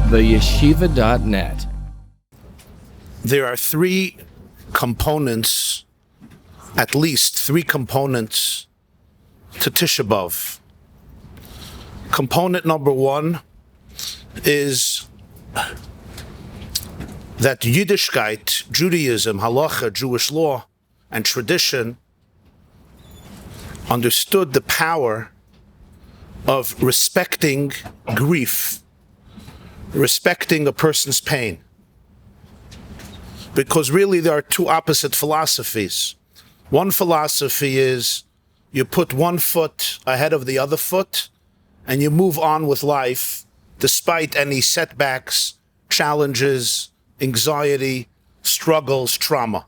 theyeshiva.net. There are three components, at least three components to Tisha B'Av. Component number one is that Yiddishkeit, Judaism, Halacha, Jewish law, and tradition understood the power of respecting grief, respecting a person's pain. Because really there are two opposite philosophies. One philosophy is you put one foot ahead of the other foot and you move on with life despite any setbacks, challenges, anxiety, struggles, trauma.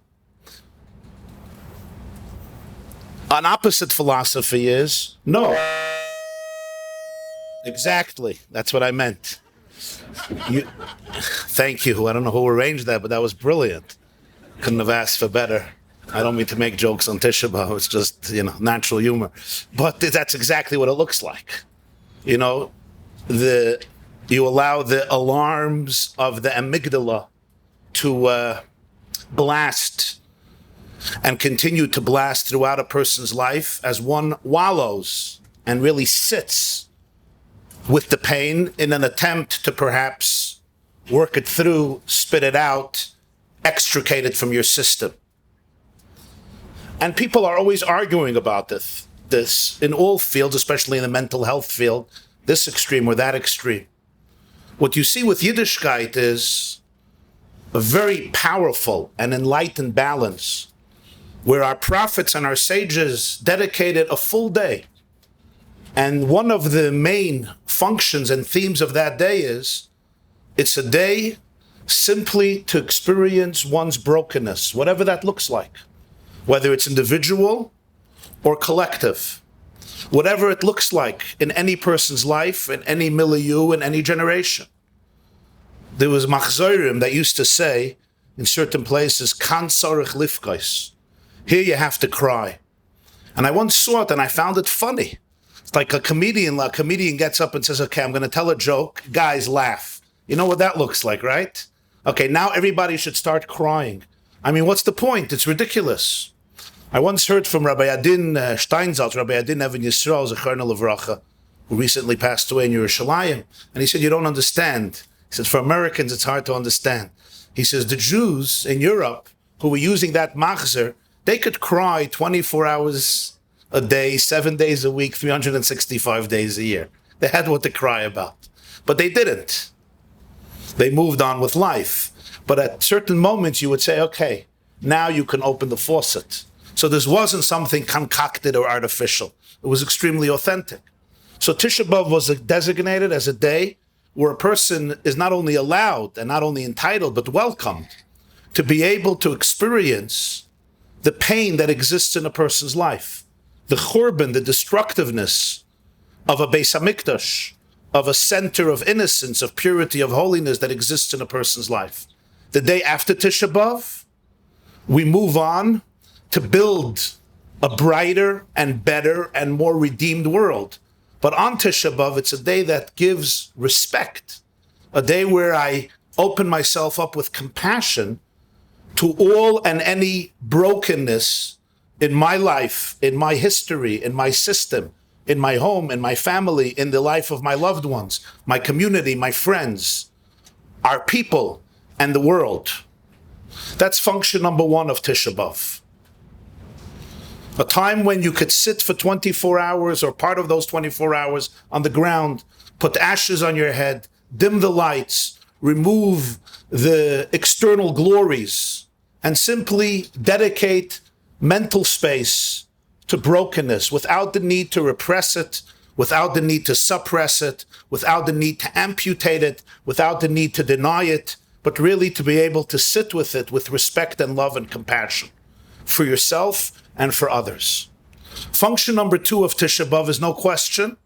An opposite philosophy is no. Exactly. That's what I meant. Thank you. I don't know who arranged that, but that was brilliant. Couldn't have asked for better. I don't mean to make jokes on Tisha B'Av. It's just, natural humor. But that's exactly what it looks like. You allow the alarms of the amygdala to blast and continue to blast throughout a person's life as one wallows and really sits with the pain in an attempt to perhaps work it through, spit it out, extricate it from your system. And people are always arguing about this in all fields, especially in the mental health field, this extreme or that extreme. What you see with Yiddishkeit is a very powerful and enlightened balance where our prophets and our sages dedicated a full day. And one of the main functions and themes of that day is it's a day simply to experience one's brokenness, whatever that looks like, whether it's individual or collective, whatever it looks like in any person's life, in any milieu, in any generation. There was machzorim that used to say in certain places, kan tzarich lifkos. Here you have to cry. And I once saw it and I found it funny. It's like a comedian gets up and says, okay, I'm going to tell a joke. Guys laugh. You know what that looks like, right? Okay, now everybody should start crying. I mean, what's the point? It's ridiculous. I once heard from Rabbi Adin Steinsaltz, Rabbi Adin Even Yisrael, Zecharna Levracha, who recently passed away in Yerushalayim. And he said, you don't understand. He said, for Americans, it's hard to understand. He says, the Jews in Europe who were using that machzer, they could cry 24 hours a day, 7 days a week, 365 days a year. They had what to cry about. But they didn't. They moved on with life. But at certain moments you would say, okay, now you can open the faucet. So this wasn't something concocted or artificial. It was extremely authentic. So Tisha B'Av was designated as a day where a person is not only allowed and not only entitled, but welcomed to be able to experience the pain that exists in a person's life. The churban, the destructiveness of a Beis HaMikdash, of a center of innocence, of purity, of holiness that exists in a person's life. The day after Tisha B'Av, we move on to build a brighter and better and more redeemed world. But on Tisha B'Av, it's a day that gives respect, a day where I open myself up with compassion to all and any brokenness in my life, in my history, in my system, in my home, in my family, in the life of my loved ones, my community, my friends, our people, and the world. That's function number one of Tisha B'Av. A time when you could sit for 24 hours or part of those 24 hours on the ground, put ashes on your head, dim the lights, remove the external glories, and simply dedicate mental space to brokenness without the need to repress it, without the need to suppress it, without the need to amputate it, without the need to deny it, but really to be able to sit with it with respect and love and compassion for yourself and for others. Function number two of Tisha B'Av is no question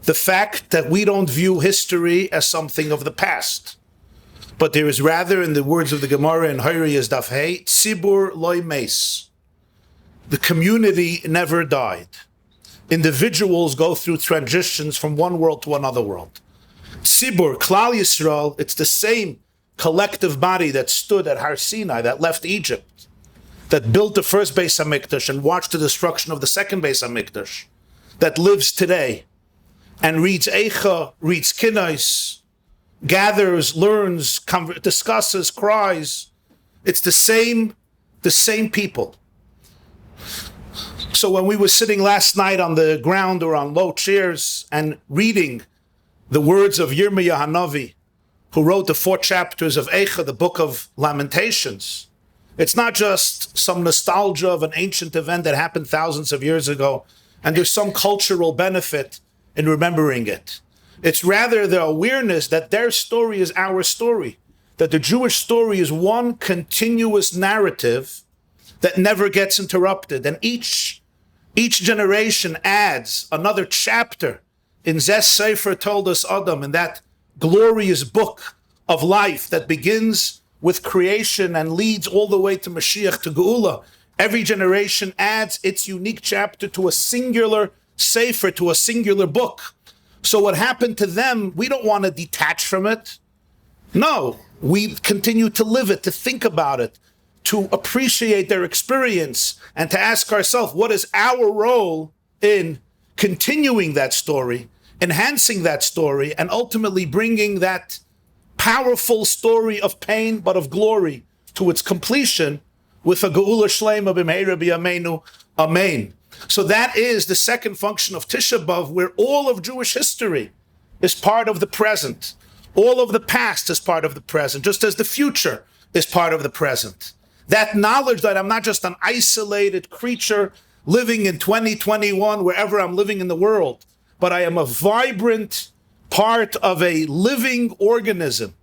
the fact that we don't view history as something of the past, but there is rather, in the words of the Gemara in Hayriyas Daf Hey, Tzibur loy meis. The community never died. Individuals go through transitions from one world to another world. Tzibur, Klal Yisrael, it's the same collective body that stood at Har Sinai, that left Egypt, that built the first Beis HaMikdash and watched the destruction of the second Beis HaMikdash, that lives today and reads Eicha, reads Kinais, gathers, learns, discusses, cries. It's the same people. So when we were sitting last night on the ground or on low chairs and reading the words of Yirmiyah Hanavi, who wrote the 4 chapters of Eicha, the book of Lamentations, it's not just some nostalgia of an ancient event that happened thousands of years ago, and there's some cultural benefit in remembering it. It's rather the awareness that their story is our story, that the Jewish story is one continuous narrative that never gets interrupted, and each generation adds another chapter in Zes Sefer told us Adam, in that glorious book of life that begins with creation and leads all the way to Mashiach, to Geula. Every generation adds its unique chapter to a singular Sefer, to a singular book. So what happened to them, we don't want to detach from it. No, we continue to live it, to think about it, to appreciate their experience, and to ask ourselves, what is our role in continuing that story, enhancing that story, and ultimately bringing that powerful story of pain but of glory to its completion with a Geula Shleima b'meira b'yameinu. Amen. So that is the second function of Tisha B'Av, where all of Jewish history is part of the present. All of the past is part of the present, just as the future is part of the present. That knowledge that I'm not just an isolated creature living in 2021, wherever I'm living in the world, but I am a vibrant part of a living organism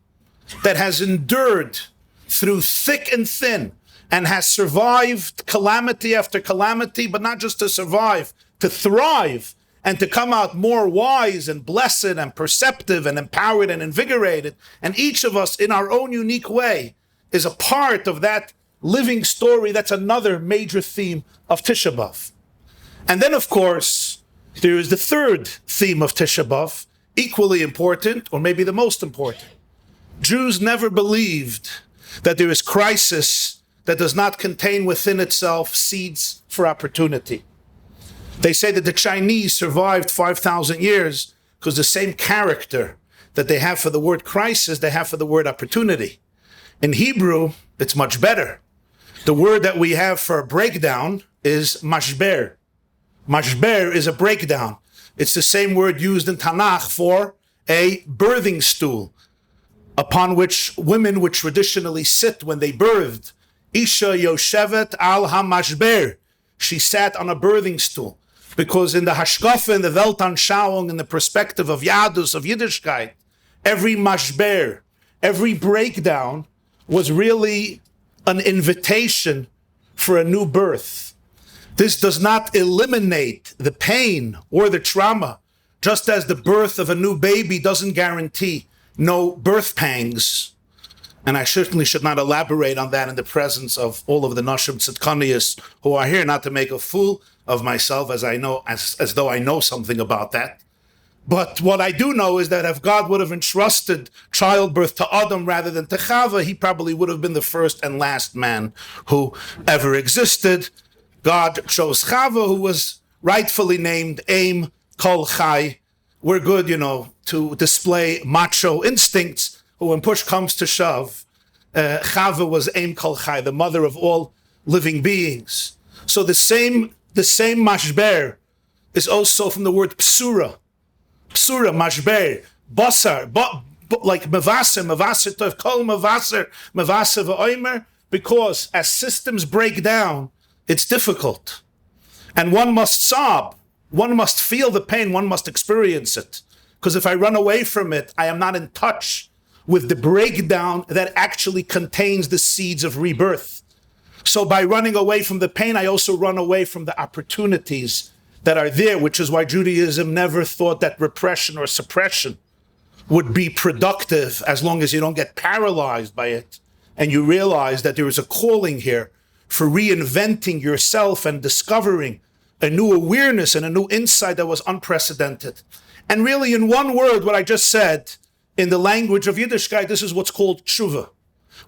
that has endured through thick and thin and has survived calamity after calamity, but not just to survive, to thrive and to come out more wise and blessed and perceptive and empowered and invigorated. And each of us in our own unique way is a part of that living story. That's another major theme of Tisha B'Av. And then, of course, there is the third theme of Tisha B'Av, equally important, or maybe the most important. Jews never believed that there is crisis that does not contain within itself seeds for opportunity. They say that the Chinese survived 5,000 years because the same character that they have for the word crisis, they have for the word opportunity. In Hebrew, it's much better. The word that we have for breakdown is mashber. Mashber is a breakdown. It's the same word used in Tanakh for a birthing stool, upon which women would traditionally sit when they birthed. Isha Yoshevet al HaMashber. She sat on a birthing stool. Because in the Hashkafa, in the Weltanschauung, in the perspective of Yadus, of Yiddishkeit, every mashber, every breakdown was really an invitation for a new birth. This does not eliminate the pain or the trauma, just as the birth of a new baby doesn't guarantee no birth pangs. And I certainly should not elaborate on that in the presence of all of the Nashim Tzidkanias who are here, not to make a fool of myself as though I know something about that. But what I do know is that if God would have entrusted childbirth to Adam rather than to Chava, he probably would have been the first and last man who ever existed. God chose Chava, who was rightfully named Aim Kol Chai. We're good, to display macho instincts, but when push comes to shove, Chava was Aim Kol Chai, the mother of all living beings. So the same mashber is also from the word psura. Psura, mashber, basar, like mevaser tov, kol mevaser v'oimer, because as systems break down, it's difficult. And one must sob, one must feel the pain, one must experience it. Because if I run away from it, I am not in touch with the breakdown that actually contains the seeds of rebirth. So by running away from the pain, I also run away from the opportunities that are there, which is why Judaism never thought that repression or suppression would be productive as long as you don't get paralyzed by it. And you realize that there is a calling here for reinventing yourself and discovering a new awareness and a new insight that was unprecedented. And really, in one word, what I just said, in the language of Yiddishkeit, this is what's called tshuva.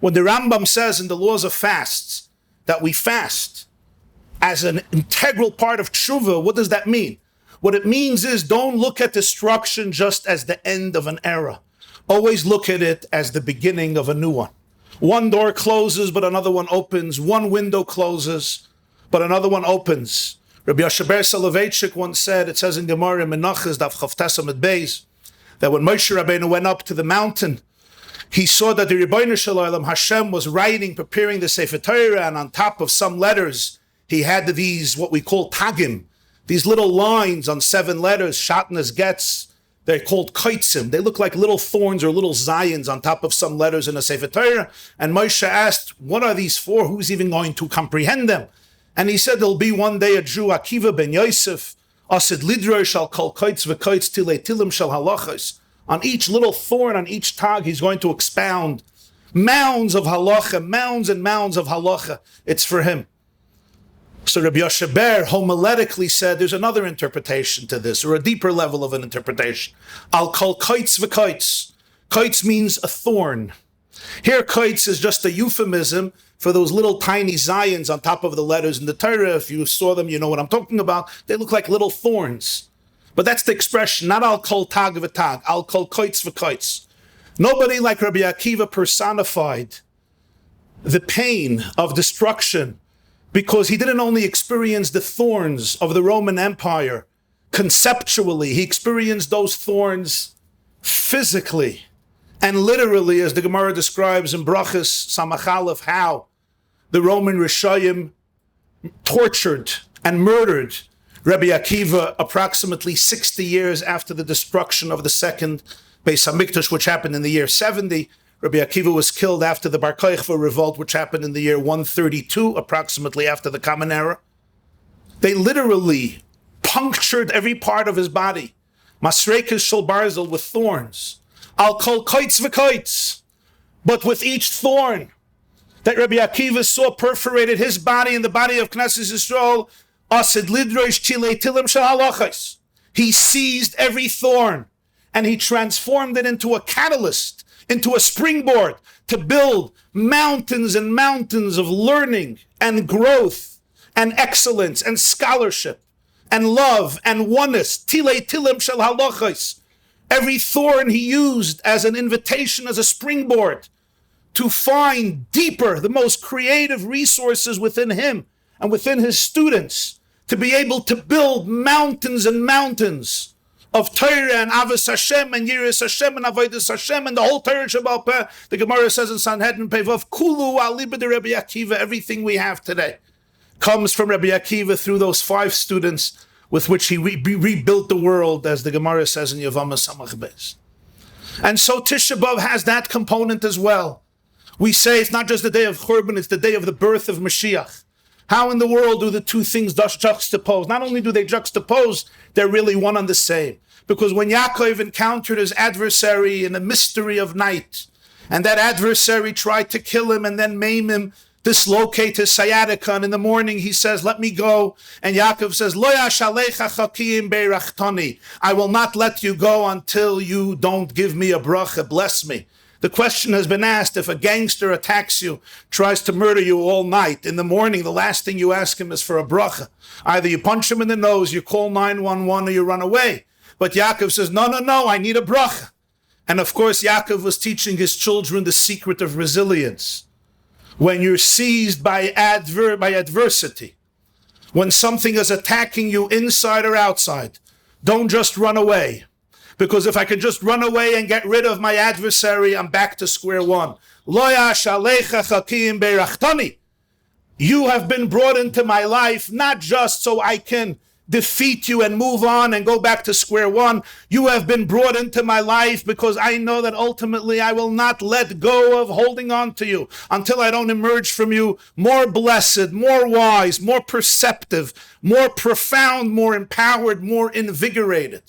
When the Rambam says in the laws of fasts that we fast as an integral part of tshuva, what does that mean? What it means is don't look at destruction just as the end of an era. Always look at it as the beginning of a new one. One door closes, but another one opens. One window closes, but another one opens. Rabbi Yashaber Soloveitchik once said, it says in Gemara, Menachos Daf Chavtesa Amud Beis, that when Moshe Rabbeinu went up to the mountain, he saw that the Rebbeinu Shalom Hashem was writing, preparing the Sefer Torah, and on top of some letters, he had these, what we call tagim, these little lines on 7 letters, Shatnas Getz. They're called kaitzim. They look like little thorns or little zions on top of some letters in a Sefer Torah. And Moshe asked, what are these for? Who's even going to comprehend them? And he said, there'll be one day a Jew, Akiva ben Yosef, Asid Lidroy shall kol kaitz v'kaitz tilei tilim shall halachos. On each little thorn, on each tag, he's going to expound mounds of halacha, mounds and mounds of halacha. It's for him. So Rabbi Yashaber homiletically said there's another interpretation to this, or a deeper level of an interpretation. Al kol kaitz v'kaitz. Kaitz means a thorn. Here, kaitz is just a euphemism for those little tiny zions on top of the letters in the Torah. If you saw them, you know what I'm talking about. They look like little thorns. But that's the expression, not al kol tag v'tag, al kol kaitz v'kaitz. Nobody like Rabbi Akiva personified the pain of destruction, because he didn't only experience the thorns of the Roman Empire conceptually, he experienced those thorns physically and literally, as the Gemara describes in Brachas Samach Aleph, how the Roman Rishayim tortured and murdered Rabbi Akiva approximately 60 years after the destruction of the second Beis HaMikdash, which happened in the year 70. Rabbi Akiva was killed after the Bar Kokhba revolt, which happened in the year 132, approximately after the Common Era. They literally punctured every part of his body. Masrekas shel barzel, with thorns. Al kol kaitz v'kaitz. But with each thorn that Rabbi Akiva saw perforated his body and the body of Knesset Yisrael, asid lidrosh tilei tilim shel halachos. He seized every thorn and he transformed it into a catalyst, into a springboard to build mountains and mountains of learning and growth and excellence and scholarship and love and oneness. Tilei tilim shel halachos. Every thorn he used as an invitation, as a springboard to find deeper, the most creative resources within him and within his students, to be able to build mountains and mountains of Torah and Avos Hashem and Yiras Hashem and Avodas Hashem and the whole Torah Shabbat Peh. The Gemara says in Sanhedrin Pevav, Kulu aliba de Rabbi Akiva, everything we have today comes from Rabbi Akiva through those 5 students with which he rebuilt the world, as the Gemara says in Yavama Samach Beis. And so Tisha B'Av has that component as well. We say it's not just the day of Churban, it's the day of the birth of Mashiach. How in the world do the two things juxtapose? Not only do they juxtapose, they're really one and the same. Because when Yaakov encountered his adversary in the mystery of night, and that adversary tried to kill him and then maim him, dislocate his sciatica, and in the morning he says, let me go. And Yaakov says, Lo yashalecha chakim beirachtani. I will not let you go until you don't give me a bracha, bless me. The question has been asked, if a gangster attacks you, tries to murder you all night, in the morning, the last thing you ask him is for a bracha. Either you punch him in the nose, you call 911, or you run away. But Yaakov says, no, I need a bracha. And of course, Yaakov was teaching his children the secret of resilience. When you're seized by adversity, when something is attacking you inside or outside, don't just run away. Because if I can just run away and get rid of my adversary, I'm back to square one. Lo yashalecha chakim beirachtani. You have been brought into my life not just so I can defeat you and move on and go back to square one. You have been brought into my life because I know that ultimately I will not let go of holding on to you until I don't emerge from you more blessed, more wise, more perceptive, more profound, more empowered, more invigorated.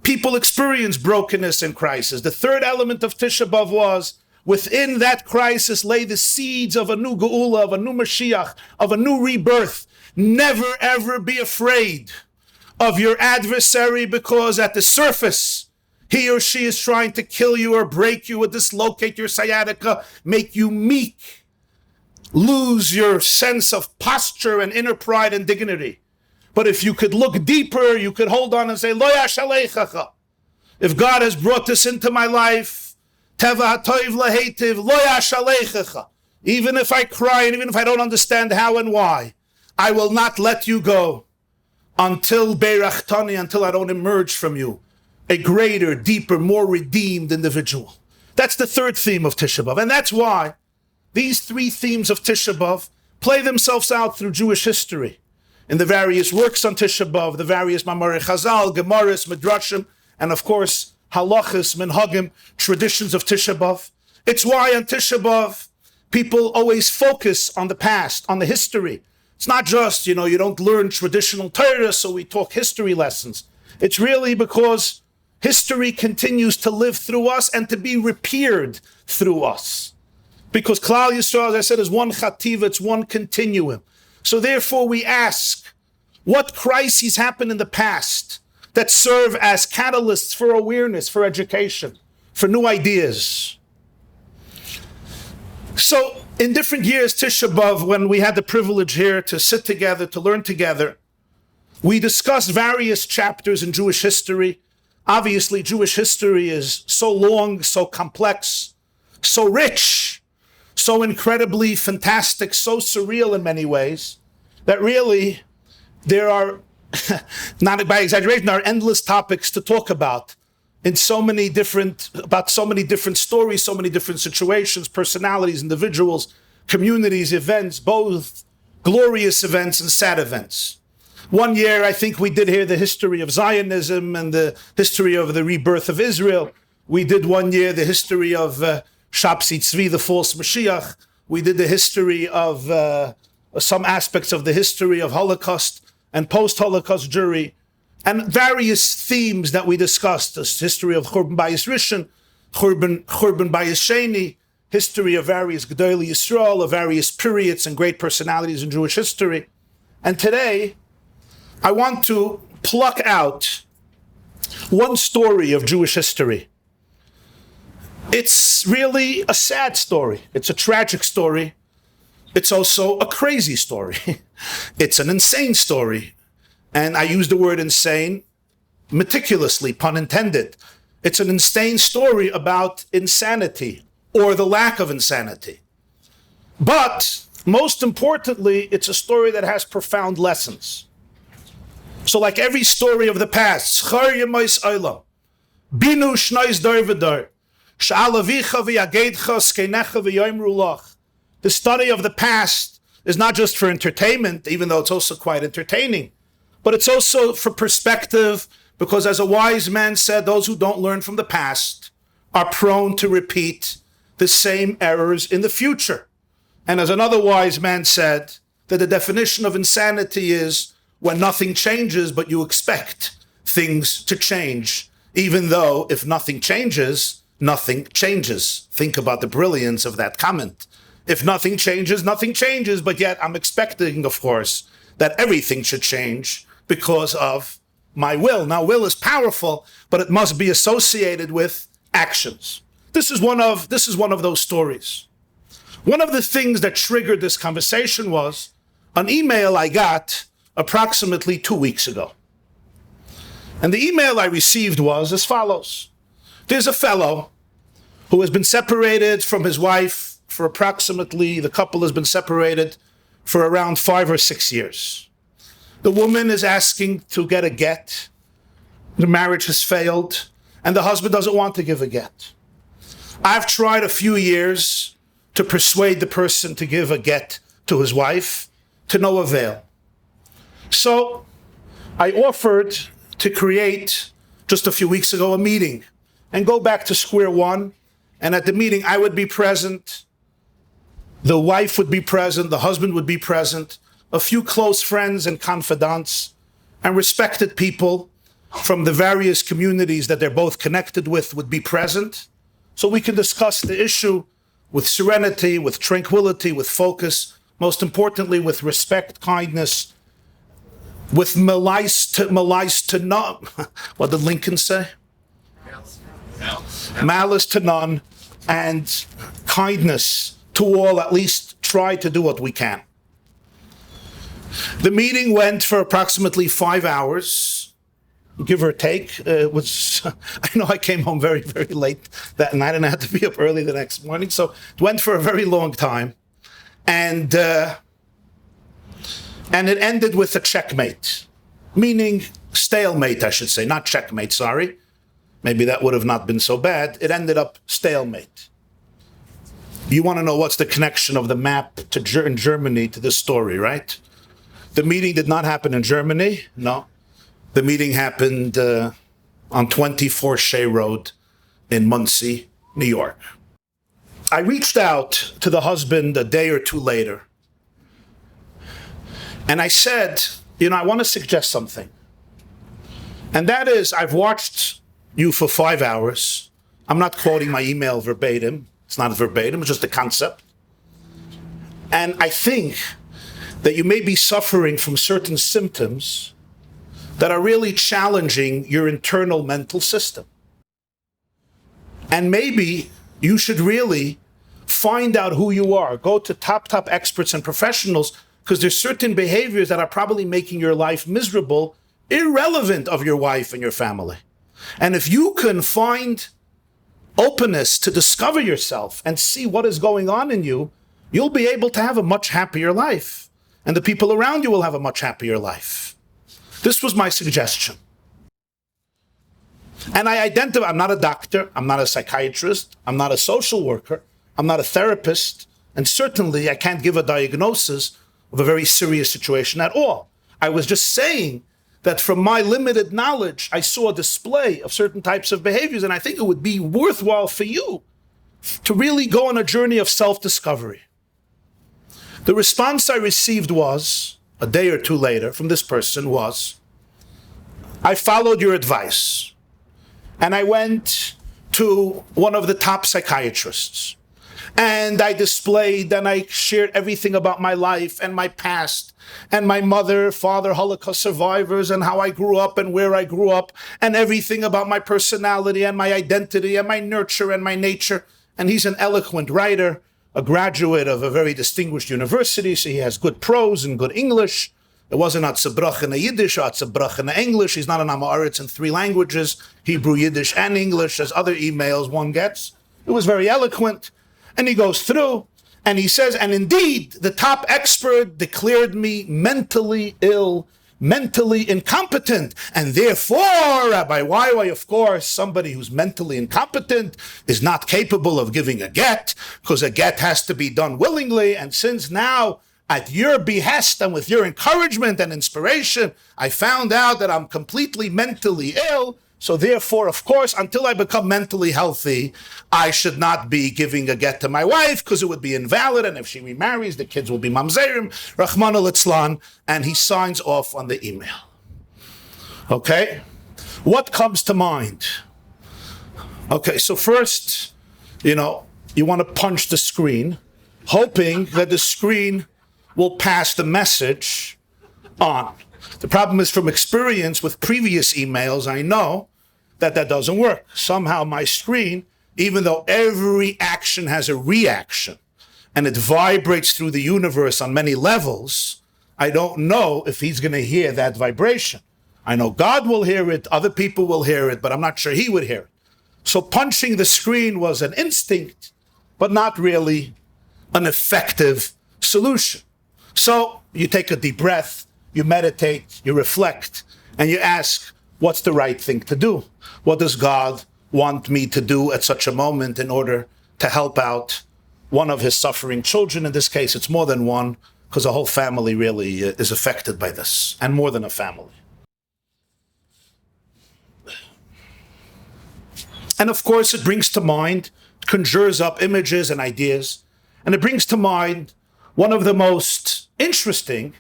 People experience brokenness and crisis. The third element of Tisha B'Av was, within that crisis lay the seeds of a new Geula, of a new Mashiach, of a new rebirth. Never ever be afraid of your adversary, because at the surface He or she is trying to kill you or break you or dislocate your sciatica, make you meek, lose your sense of posture and inner pride and dignity. But if you could look deeper, you could hold on and say, Lo yashaleichacha. If God has brought this into my life, Teva hatoiv laheitiv, Lo yashaleichacha. Even if I cry and even if I don't understand how and why, I will not let you go until beirachtani, until I don't emerge from you a greater, deeper, more redeemed individual. That's the third theme of Tisha B'Av. And that's why these three themes of Tisha B'Av play themselves out through Jewish history. In the various works on Tisha B'Av, the various Mamarei Chazal, Gemaras, Midrashim, and of course, Halachas, Minhagim, traditions of Tisha B'Av. It's why on Tisha B'Av, people always focus on the past, on the history. It's not just, you don't learn traditional Torah, so we talk history lessons. It's really because history continues to live through us and to be repaired through us. Because Klal Yisrael, as I said, is one chativa, it's one continuum. So therefore we ask, what crises happened in the past that serve as catalysts for awareness, for education, for new ideas? So in different years, Tisha B'Av, when we had the privilege here to sit together, to learn together, we discussed various chapters in Jewish history. Obviously, Jewish history is so long, so complex, so rich, so incredibly fantastic, so surreal in many ways, that really there are, not by exaggeration, there are endless topics to talk about about so many different stories, so many different situations, personalities, individuals, communities, events, both glorious events and sad events. One year, I think we did hear the history of Zionism and the history of the rebirth of Israel. We did one year the history of Shabsi Tzvi, the false Mashiach. We did the history of some aspects of the history of Holocaust and post-Holocaust Jewry, and various themes that we discussed: the history of Churban Bayis Rishon, Churban Bayis Sheni, history of various Gedolei Yisrael, of various periods and great personalities in Jewish history. And today, I want to pluck out one story of Jewish history. It's really a sad story. It's a tragic story. It's also a crazy story. It's an insane story. And I use the word insane meticulously, pun intended. It's an insane story about insanity or the lack of insanity. But most importantly, it's a story that has profound lessons. So like every story of the past, Binu Shnois Dor V'Dor, the study of the past is not just for entertainment, even though it's also quite entertaining, but it's also for perspective, because as a wise man said, those who don't learn from the past are prone to repeat the same errors in the future. And as another wise man said, that the definition of insanity is when nothing changes, but you expect things to change, even though if nothing changes, nothing changes. Think about the brilliance of that comment. If nothing changes, nothing changes, but yet I'm expecting, of course, that everything should change because of my will. Now, will is powerful, but it must be associated with actions. This is one of those stories. One of the things that triggered this conversation was an email I got approximately 2 weeks ago. And the email I received was as follows. There's a fellow who has been separated from his wife the couple has been separated for around 5 or 6 years. The woman is asking to get a get. The marriage has failed, and the husband doesn't want to give a get. I've tried a few years to persuade the person to give a get to his wife, to no avail. So I offered to create, just a few weeks ago, a meeting and go back to square one. And at the meeting, I would be present. The wife would be present. The husband would be present. A few close friends and confidants and respected people from the various communities that they're both connected with would be present. So we can discuss the issue with serenity, with tranquility, with focus, most importantly, with respect, kindness, with malais to not. What did Lincoln say? Malice to none, and kindness to all. At least try to do what we can. The meeting went for approximately 5 hours, give or take. I know I came home very, very late that night, and I had to be up early the next morning. So it went for a very long time, and it ended with a checkmate, meaning stalemate, I should say, not checkmate. Sorry, maybe that would have not been so bad. It ended up stalemate. You want to know what's the connection of the map in Germany to this story, right? The meeting did not happen in Germany, no. The meeting happened on 20 Forshay Road in Monsey, New York. I reached out to the husband a day or two later, and I said, I want to suggest something. And that is, I've watched you for 5 hours. I'm not quoting my email verbatim. It's not verbatim, it's just a concept. And I think that you may be suffering from certain symptoms that are really challenging your internal mental system. And maybe you should really find out who you are. Go to top experts and professionals, because there's certain behaviors that are probably making your life miserable, irrelevant of your wife and your family. And if you can find openness to discover yourself and see what is going on in you, you'll be able to have a much happier life. And the people around you will have a much happier life. This was my suggestion. And I identify, I'm not a doctor, I'm not a psychiatrist, I'm not a social worker, I'm not a therapist, and certainly I can't give a diagnosis of a very serious situation at all. I was just saying that from my limited knowledge, I saw a display of certain types of behaviors, and I think it would be worthwhile for you to really go on a journey of self-discovery. The response I received was, a day or two later, from this person was, I followed your advice, and I went to one of the top psychiatrists, and I displayed and I shared everything about my life and my past and my mother, father, Holocaust survivors, and how I grew up and where I grew up, and everything about my personality and my identity and my nurture and my nature. And he's an eloquent writer, a graduate of a very distinguished university, so he has good prose and good English. It wasn't Atzebrach in Yiddish or Atzebrach in English. He's not an Amaretz in 3 languages, Hebrew, Yiddish, and English, as other emails one gets. It was very eloquent. And he goes through, and he says, and indeed, the top expert declared me mentally ill, mentally incompetent. And therefore, Rabbi Waiwai, of course, somebody who's mentally incompetent is not capable of giving a get, because a get has to be done willingly. And since now, at your behest and with your encouragement and inspiration, I found out that I'm completely mentally ill. So therefore, of course, until I become mentally healthy, I should not be giving a get to my wife, because it would be invalid. And if she remarries, the kids will be mamzerim, Rahman al-Itzlan. And he signs off on the email. Okay? What comes to mind? Okay, so first, you want to punch the screen, hoping that the screen will pass the message on. The problem is, from experience with previous emails, I know that doesn't work. Somehow my screen, even though every action has a reaction and it vibrates through the universe on many levels, I don't know if he's going to hear that vibration. I know God will hear it, other people will hear it, but I'm not sure he would hear it. So punching the screen was an instinct, but not really an effective solution. So you take a deep breath, you meditate, you reflect, and you ask, what's the right thing to do? What does God want me to do at such a moment in order to help out one of his suffering children? In this case, it's more than one, because a whole family really is affected by this, and more than a family. And of course, it brings to mind, conjures up images and ideas, and it brings to mind one of the most interesting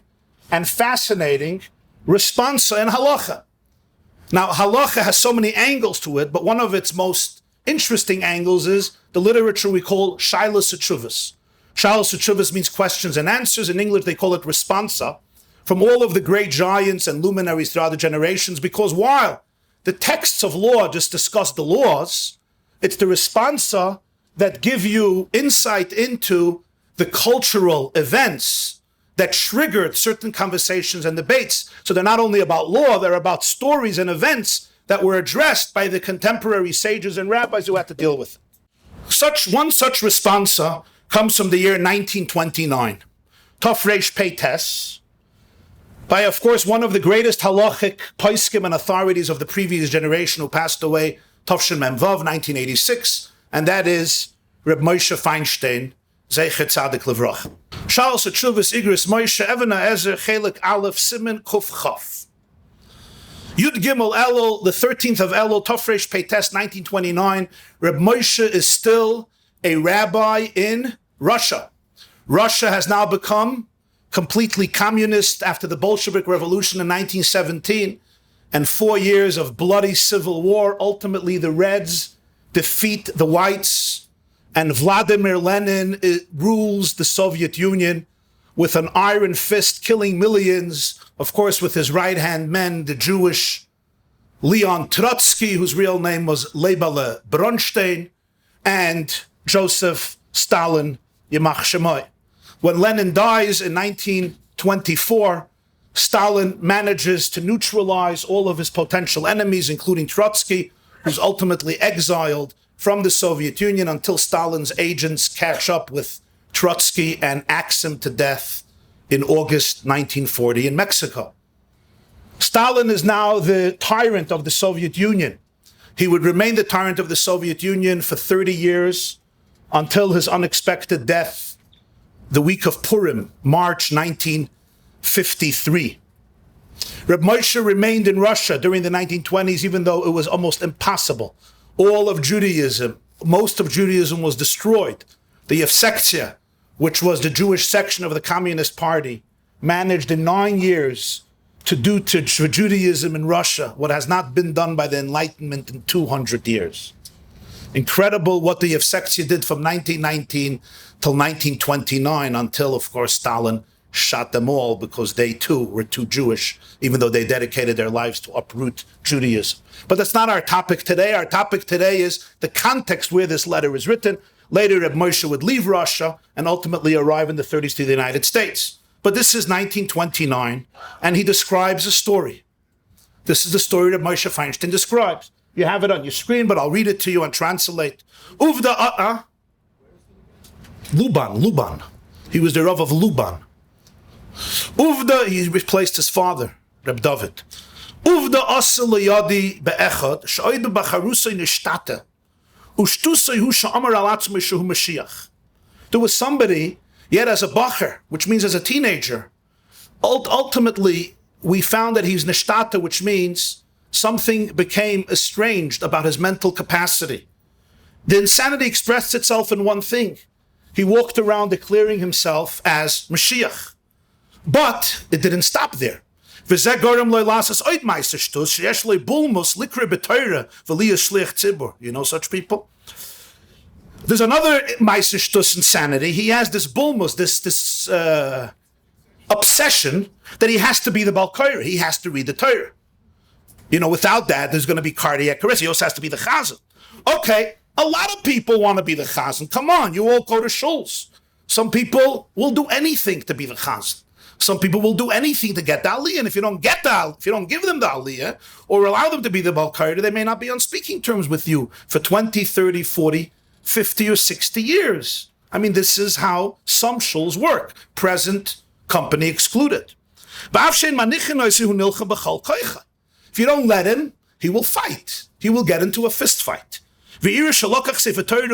and fascinating responsa in Halacha. Now, Halacha has so many angles to it, but one of its most interesting angles is the literature we call Shailas Utshuvas. Shailas Utshuvas means questions and answers. In English, they call it responsa, from all of the great giants and luminaries throughout the generations, because while the texts of law just discuss the laws. It's the responsa that give you insight into the cultural events that triggered certain conversations and debates. So they're not only about law, they're about stories and events that were addressed by the contemporary sages and rabbis who had to deal with it. One such responsa comes from the year 1929. Tov Reish Pei Tes, by, of course, one of the greatest halachic poskim and authorities of the previous generation who passed away, Tovshin Mem Vav, 1986, and that is Reb Moshe Feinstein, Zecher Tzadik Levrach. Shal Setshuvas Igris Moshe Evena Ezer Chelik Aleph Simen Kuf Chaf. Yud Gimel Elul, the 13th of Elul, Tov Reish Pei Tes, 1929. Reb Moshe is still a rabbi in Russia. Russia has now become completely communist after the Bolshevik Revolution in 1917 and 4 years of bloody civil war. Ultimately, the Reds defeat the Whites, and Vladimir Lenin rules the Soviet Union with an iron fist, killing millions, of course, with his right-hand men, the Jewish Leon Trotsky, whose real name was Leibele Bronstein, and Joseph Stalin, Yamach Shemoy. When Lenin dies in 1924, Stalin manages to neutralize all of his potential enemies, including Trotsky, who's ultimately exiled from the Soviet Union until Stalin's agents catch up with Trotsky and axe him to death in August 1940 in Mexico. Stalin is now the tyrant of the Soviet Union. He would remain the tyrant of the Soviet Union for 30 years until his unexpected death the week of Purim, March 1953. Reb Moshe remained in Russia during the 1920s, even though it was almost impossible. All of Judaism, most of Judaism was destroyed. The Yevsektia, which was the Jewish section of the Communist Party, managed in 9 years to do to Judaism in Russia what has not been done by the Enlightenment in 200 years. Incredible what the Yevsektia did from 1919 till 1929, until, of course, Stalin shot them all because they too were too Jewish, even though they dedicated their lives to uproot Judaism. But that's not our topic today. Our topic today is the context where this letter is written. Later, Reb Moshe would leave Russia and ultimately arrive in the 30s to the United States. But this is 1929, and he describes a story. This is the story that Moshe Feinstein describes. You have it on your screen, but I'll read it to you and translate. Uvda Luban. He was the Rav of Luban. Uvda, he replaced his father, Reb David. Uvda asel yadi be'echad, sh'oidu b'charusay nishtata, ushtusay hu sha'amar alatzmei shehu Mashiach. There was somebody, yet as a bacher, which means as a teenager, ultimately we found that he's nishtata, which means something became estranged about his mental capacity. The insanity expressed itself in one thing. He walked around declaring himself as Mashiach. But it didn't stop there. You know such people? There's another Meiser Shtus insanity. He has this bulmus, this obsession that he has to be the Balkaira. He has to read the Torah. You know, without that, there's going to be cardiac arrest. He also has to be the Chazan. Okay, a lot of people want to be the Chazan. Come on, you all go to Shuls. Some people will do anything to be the Chazan. Some people will do anything to get the Aliyah. And if you don't give them the Aliyah or allow them to be the Balkaira, they may not be on speaking terms with you for 20, 30, 40, 50 or 60 years. I mean, this is how some shuls work. Present company excluded. If you don't let him, he will fight. He will get into a fist fight. He wants to Sefer Torah.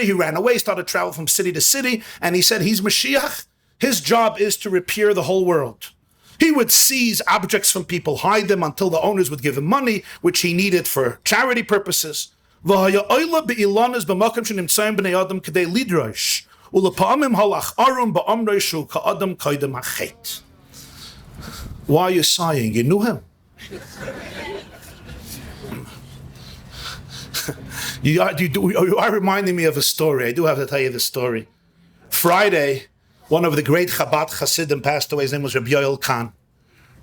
He ran away, started travel from city to city, and he said he's Mashiach. His job is to repair the whole world. He would seize objects from people, hide them until the owners would give him money, which he needed for charity purposes. Why are you sighing? You knew him. You are reminding me of a story. I do have to tell you the story. Friday, one of the great Chabad Hasidim passed away. His name was Rabbi Yoel Kahn.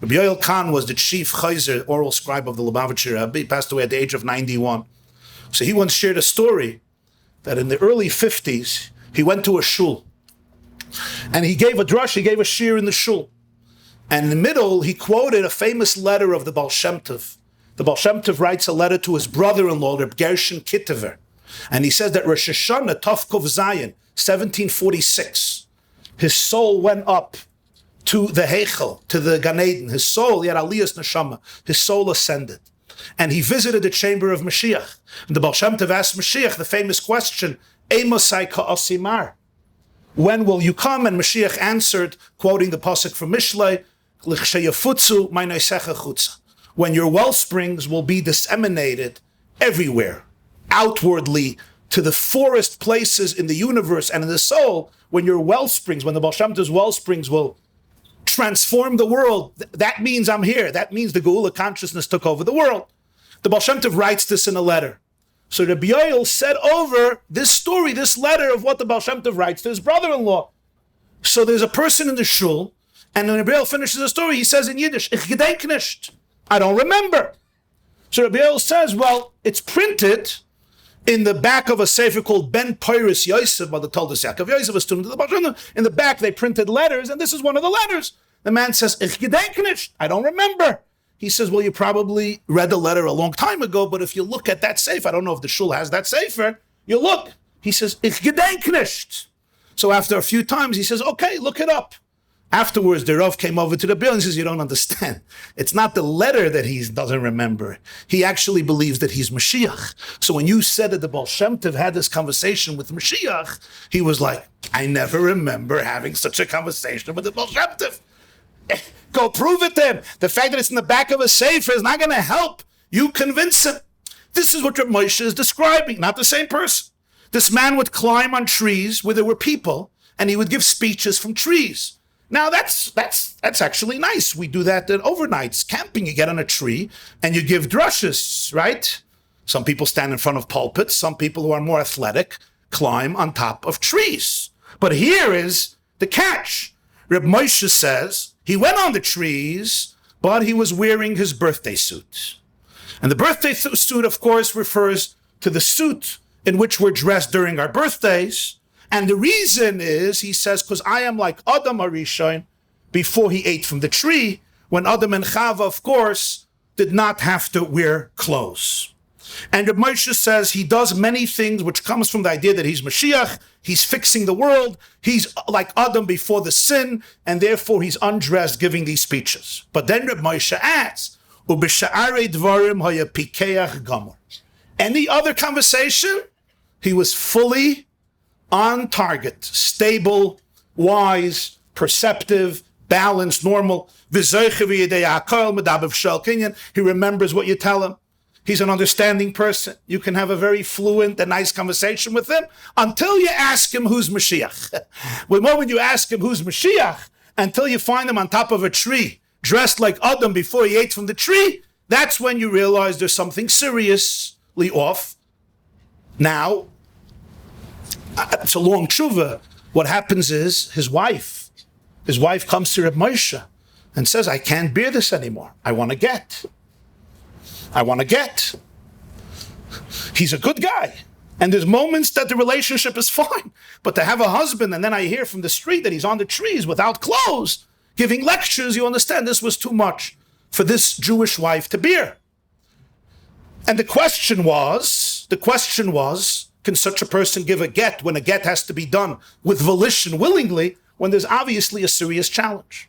Rabbi Yoel Kahn was the chief chayzer, oral scribe of the Lubavitcher Rabbi. He passed away at the age of 91. So he once shared a story that in the early 50s, he went to a shul. And he gave a drush, he gave a shir in the shul. And in the middle, he quoted a famous letter of the Baal Shem Tov. The Baal Shem Tov writes a letter to his brother-in-law, Reb Gershon Kittever. And he says that Rosh Hashanah, Tov Kov Zayin, 1746, his soul went up to the Heichel, to the Gan Eden. His soul, he had Aliyas Neshama, his soul ascended. And he visited the chamber of Mashiach. And the Baal Shem Tov asked Mashiach the famous question, Eimosai ka'asimar? When will you come? And Mashiach answered, quoting the pasuk from Mishlei, L'chsheyafutzu ma'neisecha chutza. When your well springs will be disseminated everywhere, outwardly, to the forest places in the universe and in the soul, when your well springs, when the Baal Shem Tov's well springs will transform the world, that means I'm here. That means the Geula consciousness took over the world. The Baal Shem Tov writes this in a letter. So Rabbi Yoel said over this story, this letter of what the Baal Shem Tov writes to his brother-in-law. So there's a person in the shul, and when Rabbi Yoel finishes the story, he says in Yiddish, Ich gedenk nicht. I don't remember. So Rabbi Yoel says, well, it's printed in the back of a sefer called Ben Peiris Yosef, by the Toldos Yaakov Yosef, a student of the Baal Shem Tov. In the back, they printed letters, and this is one of the letters. The man says, Ich gedenk nicht. I don't remember. He says, well, you probably read the letter a long time ago, but if you look at that sefer, I don't know if the shul has that sefer, you look. He says, Ich gedenk nicht. So after a few times, he says, okay, look it up. Afterwards, the Rav came over to the bill and says, you don't understand. It's not the letter that he doesn't remember. He actually believes that he's Mashiach. So when you said that the Baal Shem Tov had this conversation with Mashiach, he was like, I never remember having such a conversation with the Baal Shem Tov. Go prove it to him. The fact that it's in the back of a sefer is not going to help you convince him. This is what Reb Moshe is describing, not the same person. This man would climb on trees where there were people, and he would give speeches from trees. Now that's actually nice. We do that at overnights. Camping, you get on a tree and you give drushes, right? Some people stand in front of pulpits. Some people who are more athletic climb on top of trees. But here is the catch. Reb Moshe says he went on the trees, but he was wearing his birthday suit. And the birthday suit, of course, refers to the suit in which we're dressed during our birthdays. And the reason is, he says, because I am like Adam Arishon before he ate from the tree, when Adam and Chava, of course, did not have to wear clothes. And Reb Moshe says he does many things, which comes from the idea that he's Mashiach, he's fixing the world, he's like Adam before the sin, and therefore he's undressed giving these speeches. But then Reb Moshe adds, Ubisha'arei dvarim haya pikeach gamor. Any other conversation, he was fully on target, stable, wise, perceptive, balanced, normal. He remembers what you tell him. He's an understanding person. You can have a very fluent and nice conversation with him until you ask him who's Mashiach. The moment you ask him who's Mashiach, until you find him on top of a tree, dressed like Adam before he ate from the tree, that's when you realize there's something seriously off. Now, it's a long tshuva. What happens is his wife comes to Reb Moshe and says, I can't bear this anymore. I want to get. He's a good guy. And there's moments that the relationship is fine. But to have a husband, and then I hear from the street that he's on the trees without clothes, giving lectures, you understand this was too much for this Jewish wife to bear. And the question was, can such a person give a get when a get has to be done with volition, willingly, when there's obviously a serious challenge?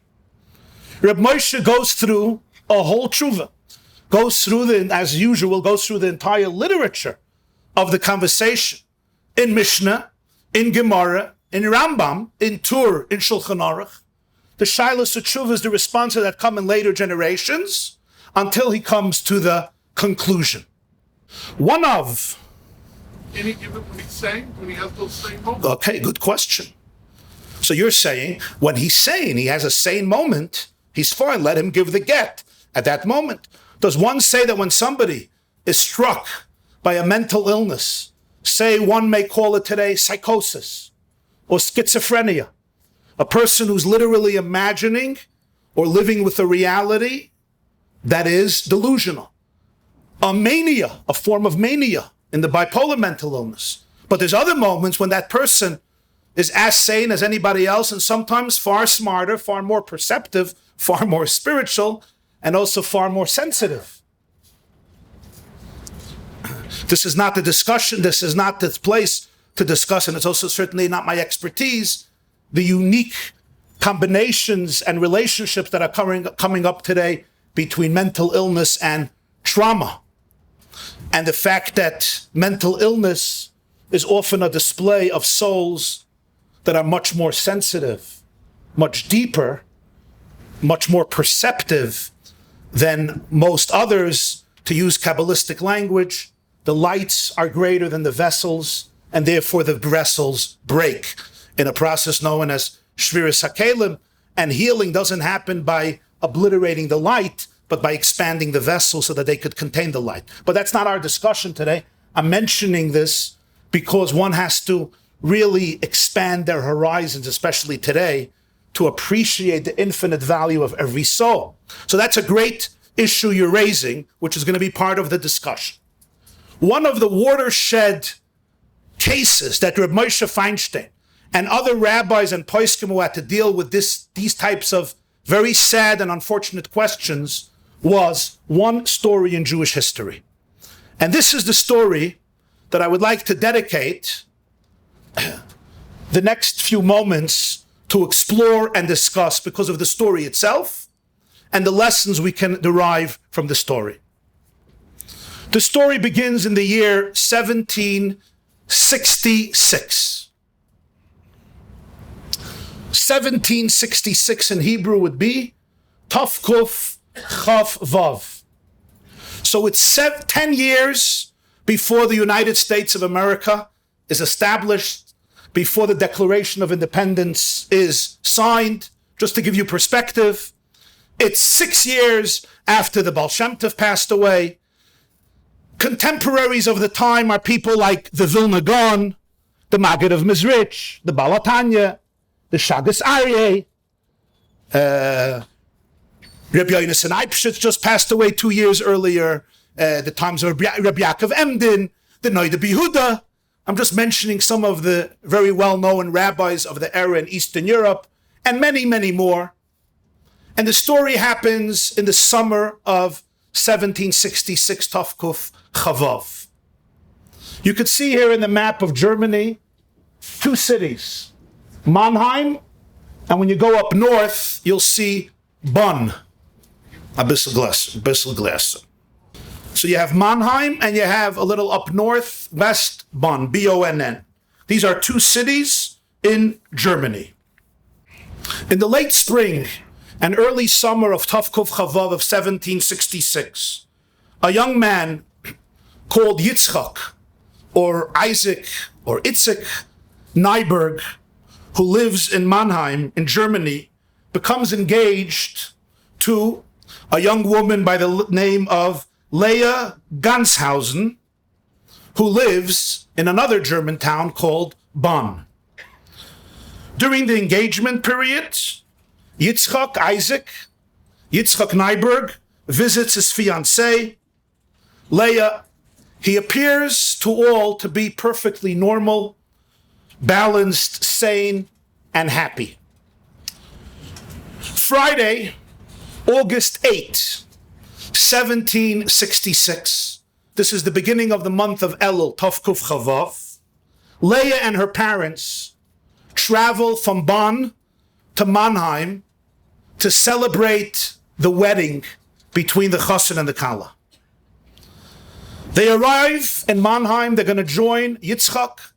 Reb Moshe goes through a whole tshuva, goes through the entire literature of the conversation in Mishnah, in Gemara, in Rambam, in Tur, in Shulchan Aruch. The Shilas Tshuva is the responses that come in later generations until he comes to the conclusion. One of... Can he give it when he's saying, when he has those same moments? Okay, good question. So you're saying when he's sane, he has a sane moment, he's fine, let him give the get at that moment. Does one say that when somebody is struck by a mental illness, say one may call it today psychosis, or schizophrenia, a person who's literally imagining or living with a reality that is delusional. A mania, a form of mania in the bipolar mental illness. But there's other moments when that person is as sane as anybody else, and sometimes far smarter, far more perceptive, far more spiritual, and also far more sensitive. This is not the discussion, this is not the place to discuss, and it's also certainly not my expertise, the unique combinations and relationships that are coming up today between mental illness and trauma. And the fact that mental illness is often a display of souls that are much more sensitive, much deeper, much more perceptive than most others. To use Kabbalistic language, the lights are greater than the vessels, and therefore the vessels break in a process known as Shviras HaKelim. And healing doesn't happen by obliterating the light, but by expanding the vessel so that they could contain the light. But that's not our discussion today. I'm mentioning this because one has to really expand their horizons, especially today, to appreciate the infinite value of every soul. So that's a great issue you're raising, which is going to be part of the discussion. One of the watershed cases that Reb Moshe Feinstein and other rabbis and poskim who had to deal with these types of very sad and unfortunate questions was one story in Jewish history. And this is the story that I would like to dedicate the next few moments to explore and discuss because of the story itself and the lessons we can derive from the story. The story begins in the year 1766. 1766 in Hebrew would be Tafkuf Chav Vav. So it's 10 years before the United States of America is established, before the Declaration of Independence is signed. Just to give you perspective, it's 6 years after the Baal Shem Tov passed away. Contemporaries of the time are people like the Vilna Gaon, the Maggid of Mizrich, the Baal HaTanya, the Shagas Aryeh, Rabbi Yonasan Eibschitz just passed away 2 years earlier, the times of Rabbi Yaakov Emden, the Noida Behuda. I'm just mentioning some of the very well-known rabbis of the era in Eastern Europe, and many, many more. And the story happens in the summer of 1766, Tafkuf Chavav. You could see here in the map of Germany, 2 cities, Mannheim, and when you go up north, you'll see Bonn. A bissel glass. So you have Mannheim, and you have a little up north, west, Bonn, B-O-N-N. These are 2 cities in Germany. In the late spring and early summer of Tafkuf Chavav of 1766, a young man called Yitzchak, or Isaac, or Itzik Nyberg, who lives in Mannheim in Germany, becomes engaged to a young woman by the name of Leah Ganshausen, who lives in another German town called Bonn. During the engagement period, Yitzchak Nyberg, visits his fiancée, Leah. He appears to all to be perfectly normal, balanced, sane, and happy. Friday, August 8, 1766. This is the beginning of the month of Elul, Tafkuf Chavav. Leah and her parents travel from Bonn to Mannheim to celebrate the wedding between the Chassan and the Kala. They arrive in Mannheim. They're going to join Yitzchak,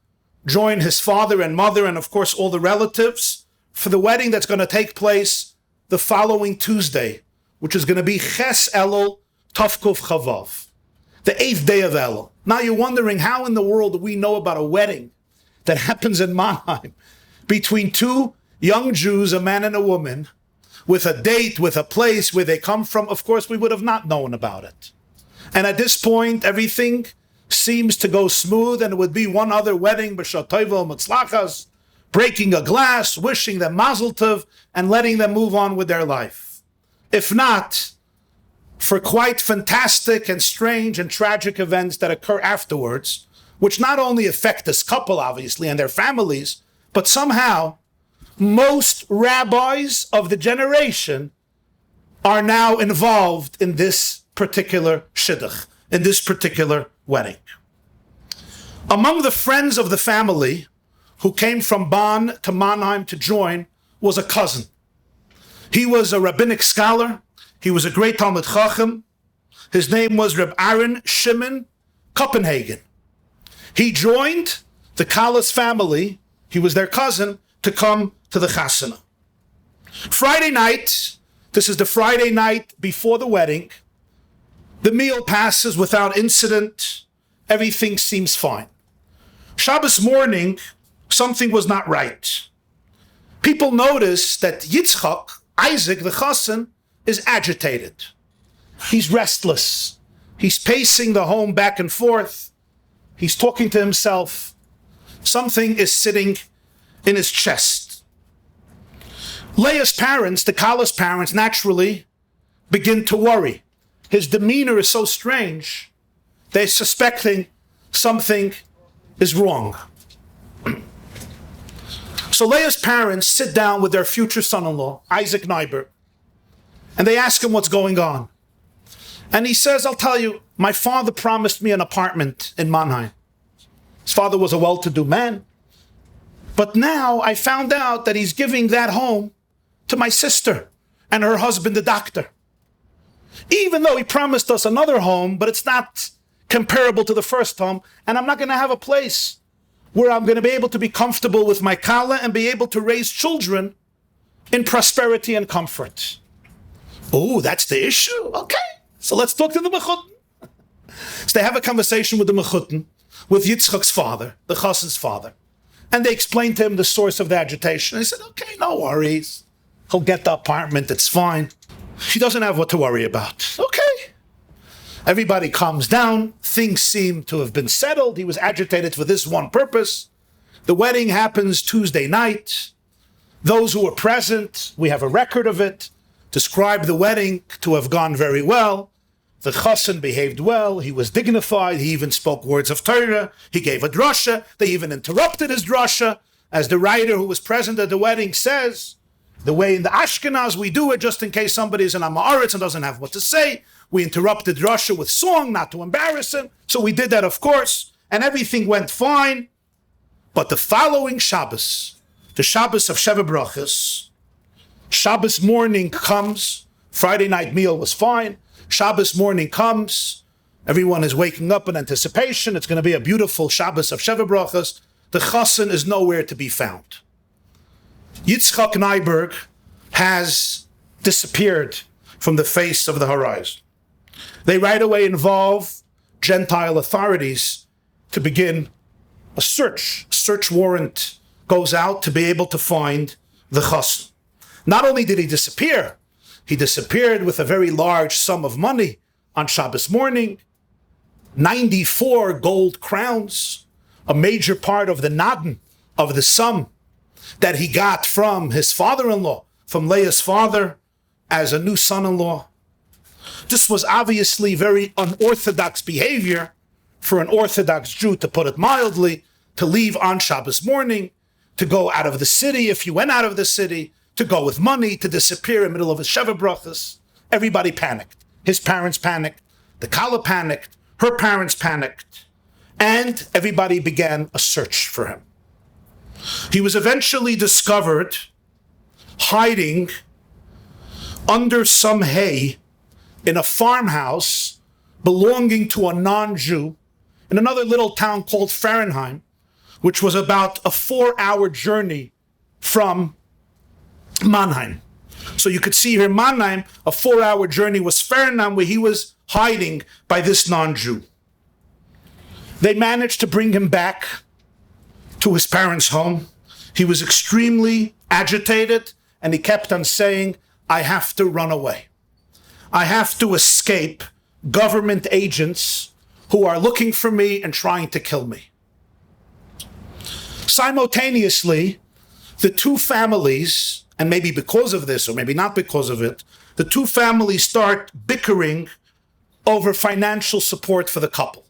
join his father and mother, and of course all the relatives for the wedding that's going to take place the following Tuesday, which is going to be Ches Elul Tafkuf Chavav, the 8th day of Elul. Now you're wondering how in the world do we know about a wedding that happens in Mannheim between 2 young Jews, a man and a woman, with a date, with a place, where they come from? Of course, we would have not known about it. And at this point, everything seems to go smooth, and it would be one other wedding, B'Shah Tova Mutzlachas, breaking a glass, wishing them mazel tov, and letting them move on with their life. If not, for quite fantastic and strange and tragic events that occur afterwards, which not only affect this couple, obviously, and their families, but somehow most rabbis of the generation are now involved in this particular shidduch, in this particular wedding. Among the friends of the family who came from Bonn to Mannheim to join was a cousin. He was a rabbinic scholar. He was a great Talmud Chacham. His name was Reb Aaron Shimon Copenhagen. He joined the Kallas family, he was their cousin, to come to the chasana. Friday night, this is the Friday night before the wedding, the meal passes without incident, everything seems fine. Shabbos morning, something was not right. People notice that Yitzchak, Isaac, the chassan, is agitated. He's restless. He's pacing the home back and forth. He's talking to himself. Something is sitting in his chest. Leah's parents, the Kallas parents, naturally begin to worry. His demeanor is so strange, they're suspecting something is wrong. So Leah's parents sit down with their future son-in-law, Isaac Nyberg, and they ask him what's going on. And he says, I'll tell you, my father promised me an apartment in Mannheim. His father was a well-to-do man. But now I found out that he's giving that home to my sister and her husband, the doctor. Even though he promised us another home, but it's not comparable to the first home, and I'm not going to have a place where I'm going to be able to be comfortable with my kala and be able to raise children in prosperity and comfort. Oh, that's the issue? Okay. So let's talk to the Mechutin. So they have a conversation with the Mechutin, with Yitzchak's father, the chassan's father. And they explain to him the source of the agitation. And he said, okay, no worries. He'll get the apartment, it's fine. He doesn't have what to worry about. Okay. Everybody calms down. Things seem to have been settled. He was agitated for this one purpose. The wedding happens Tuesday night. Those who were present, we have a record of it, described the wedding to have gone very well. The chassan behaved well. He was dignified. He even spoke words of Torah. He gave a drasha. They even interrupted his drasha. As the writer who was present at the wedding says, the way in the Ashkenaz we do it, just in case somebody's in Amaretz and doesn't have what to say, we interrupted drasha with song, not to embarrass him. So we did that, of course, and everything went fine. But the following Shabbos, the Shabbos of Sheva Brachos, Shabbos morning comes. Friday night meal was fine. Shabbos morning comes. Everyone is waking up in anticipation. It's going to be a beautiful Shabbos of Sheva Brachos. The chassan is nowhere to be found. Yitzchak Nyberg has disappeared from the face of the horizon. They right away involve Gentile authorities to begin a search. A search warrant goes out to be able to find the chassan. Not only did he disappear with a very large sum of money on Shabbos morning, 94 gold crowns, a major part of the nadin, of the sum that he got from his father-in-law, from Leah's father, as a new son-in-law. This was obviously very unorthodox behavior for an Orthodox Jew, to put it mildly, to leave on Shabbos morning, to go out of the city if you went out of the city, to go with money, to disappear in the middle of his Sheva Brachos. Everybody panicked. His parents panicked. The Kala panicked. Her parents panicked. And everybody began a search for him. He was eventually discovered hiding under some hay in a farmhouse belonging to a non-Jew in another little town called Fahrenheim, which was about a 4-hour journey from Mannheim. So you could see here in Mannheim, a 4-hour journey was Fahrenheim, where he was hiding by this non-Jew. They managed to bring him back to his parents' home. He was extremely agitated, and he kept on saying, I have to run away. I have to escape government agents who are looking for me and trying to kill me. Simultaneously, the two families, and maybe because of this, or maybe not because of it, the two families start bickering over financial support for the couple.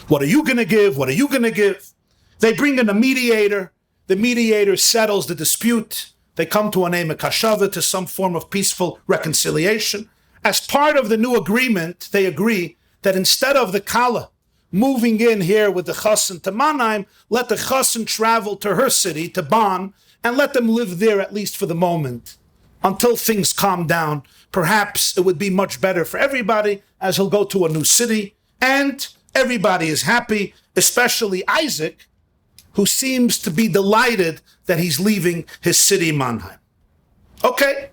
What are you going to give? What are you going to give? They bring in a mediator. The mediator settles the dispute. They come to an emek hashava, to some form of peaceful reconciliation. As part of the new agreement, they agree that instead of the kala moving in here with the chassan to Mannheim, let the chassan travel to her city, to Bonn, and let them live there at least for the moment, until things calm down. Perhaps it would be much better for everybody, as he'll go to a new city, and everybody is happy, especially Isaac, who seems to be delighted that he's leaving his city, Mannheim. Okay.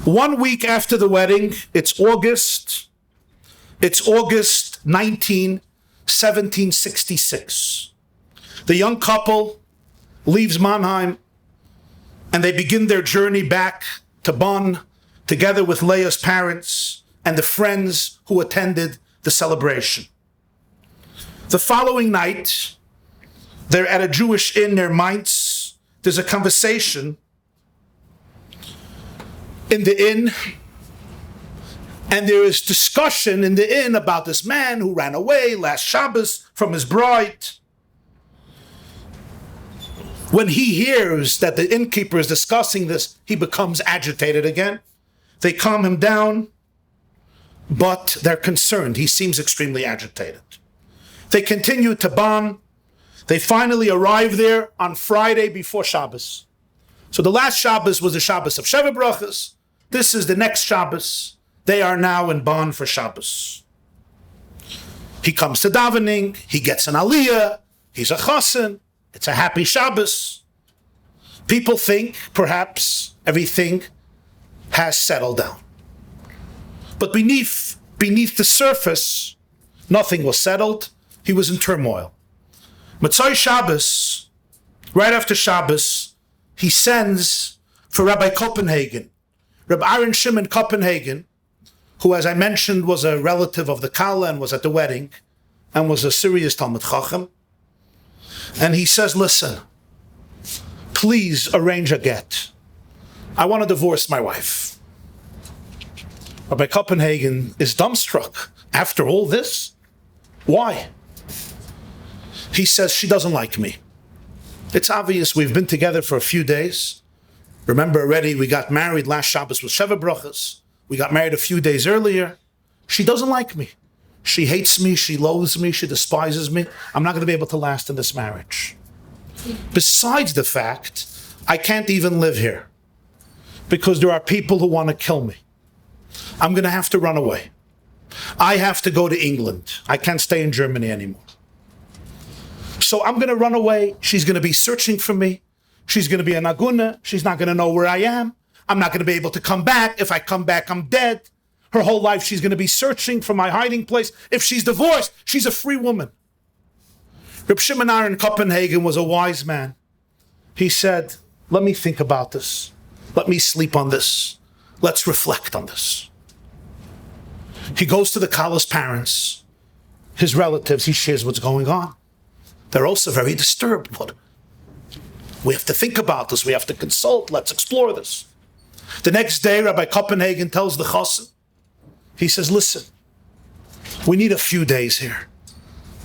1 week after the wedding, it's August 19, 1766. The young couple leaves Mannheim and they begin their journey back to Bonn together with Leah's parents and the friends who attended the celebration. The following night, they're at a Jewish inn near Mainz. There's a conversation in the inn, and there is discussion in the inn about this man who ran away last Shabbos from his bride. When he hears that the innkeeper is discussing this, he becomes agitated again. They calm him down, but they're concerned. He seems extremely agitated. They continue to Bonn. They finally arrive there on Friday before Shabbos. So the last Shabbos was the Shabbos of Sheva Brachas. This is the next Shabbos. They are now in Bonn for Shabbos. He comes to davening. He gets an aliyah. He's a chassan. It's a happy Shabbos. People think perhaps everything has settled down. But beneath the surface, nothing was settled. He was in turmoil. Motzai Shabbos, right after Shabbos, he sends for Rabbi Copenhagen. Rabbi Aaron Shimon Copenhagen, who, as I mentioned, was a relative of the Kala and was at the wedding, and was a serious Talmid Chacham. And he says, listen, please arrange a get. I want to divorce my wife. Rabbi Copenhagen is dumbstruck. After all this? Why? He says, she doesn't like me. It's obvious we've been together for a few days. Remember already, we got married last Shabbos with Sheva Brachas. We got married a few days earlier. She doesn't like me. She hates me, she loathes me, she despises me. I'm not going to be able to last in this marriage. Besides the fact, I can't even live here because there are people who want to kill me. I'm going to have to run away. I have to go to England. I can't stay in Germany anymore. So I'm going to run away. She's going to be searching for me. She's going to be an aguna. She's not going to know where I am. I'm not going to be able to come back. If I come back, I'm dead. Her whole life, she's going to be searching for my hiding place. If she's divorced, she's a free woman. Reb Shimon Aaron Copenhagen was a wise man. He said, let me think about this. Let me sleep on this. Let's reflect on this. He goes to the Kala's parents, his relatives. He shares what's going on. They're also very disturbed. What? We have to think about this. We have to consult. Let's explore this. The next day, Rabbi Copenhagen tells the chassan, he says, listen, we need a few days here.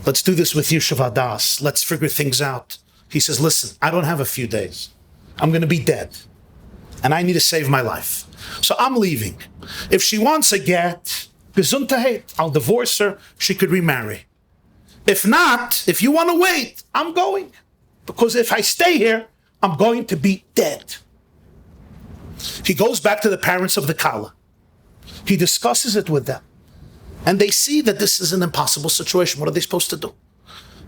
Let's do this with Yeshiva Das. Let's figure things out. He says, listen, I don't have a few days. I'm going to be dead. And I need to save my life. So I'm leaving. If she wants a get, gesundheit, I'll divorce her. She could remarry. If not, if you want to wait, I'm going. Because if I stay here, I'm going to be dead. He goes back to the parents of the Kala. He discusses it with them. And they see that this is an impossible situation. What are they supposed to do?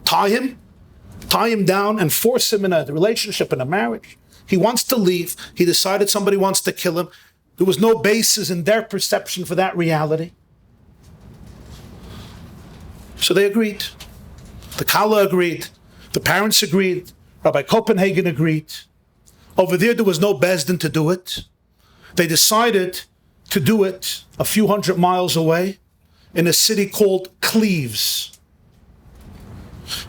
Tie him down and force him in a relationship, in a marriage. He wants to leave. He decided somebody wants to kill him. There was no basis in their perception for that reality. So they agreed. The Kala agreed. The parents agreed. Rabbi Copenhagen agreed. Over there was no Bezdin to do it. They decided to do it a few hundred miles away in a city called Cleves.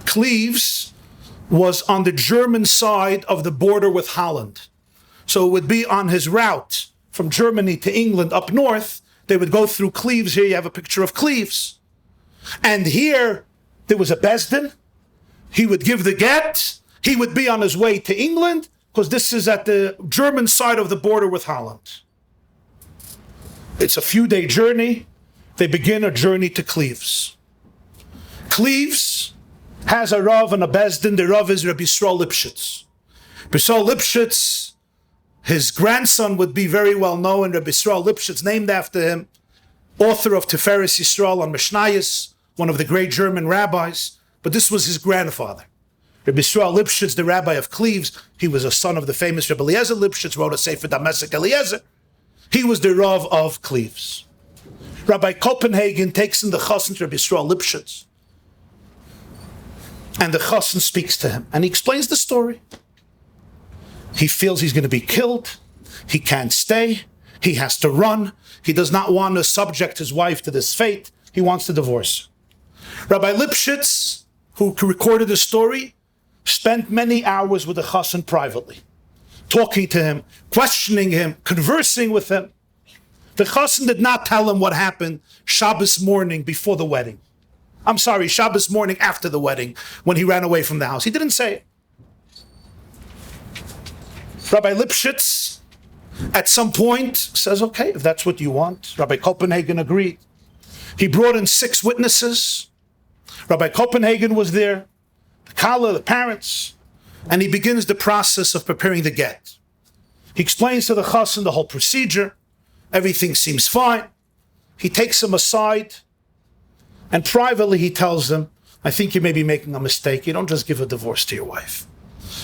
Cleves was on the German side of the border with Holland. So it would be on his route from Germany to England up north. They would go through Cleves. Here you have a picture of Cleves. And here there was a Besdin. He would give the get. He would be on his way to England because this is at the German side of the border with Holland. It's a few-day journey. They begin a journey to Cleves. Cleves has a Rav and a Besdin. The Rav is Rabbi Yisrael Lipschitz. Rabbi Yisrael Lipschitz, his grandson would be very well known. Rabbi Yisrael Lipschitz, named after him, author of Tiferes Yisrael on Mishnayos, one of the great German rabbis. But this was his grandfather. Rabbi Yisrael Lipschitz, the rabbi of Cleves, he was a son of the famous Rabbi Eliezer Lipschitz, wrote a Sefer Damesek Eliezer. He was the Rav of Cleves. Rabbi Copenhagen takes in the Chassan to Rabbi Yisrael Lipschitz. And the Chassan speaks to him. And he explains the story. He feels he's going to be killed. He can't stay. He has to run. He does not want to subject his wife to this fate. He wants to divorce. Rabbi Lipschitz, who recorded the story, spent many hours with the Chassan privately, talking to him, questioning him, conversing with him. The Chassan did not tell him what happened Shabbos morning before the wedding. I'm sorry, Shabbos morning after the wedding, when he ran away from the house. He didn't say it. Rabbi Lipschitz, at some point, says, okay, if that's what you want. Rabbi Copenhagen agreed. He brought in 6 witnesses. Rabbi Copenhagen was there, the Kala, the parents, and he begins the process of preparing the get. He explains to the Chassan the whole procedure. Everything seems fine. He takes him aside, and privately he tells him, I think you may be making a mistake. You don't just give a divorce to your wife.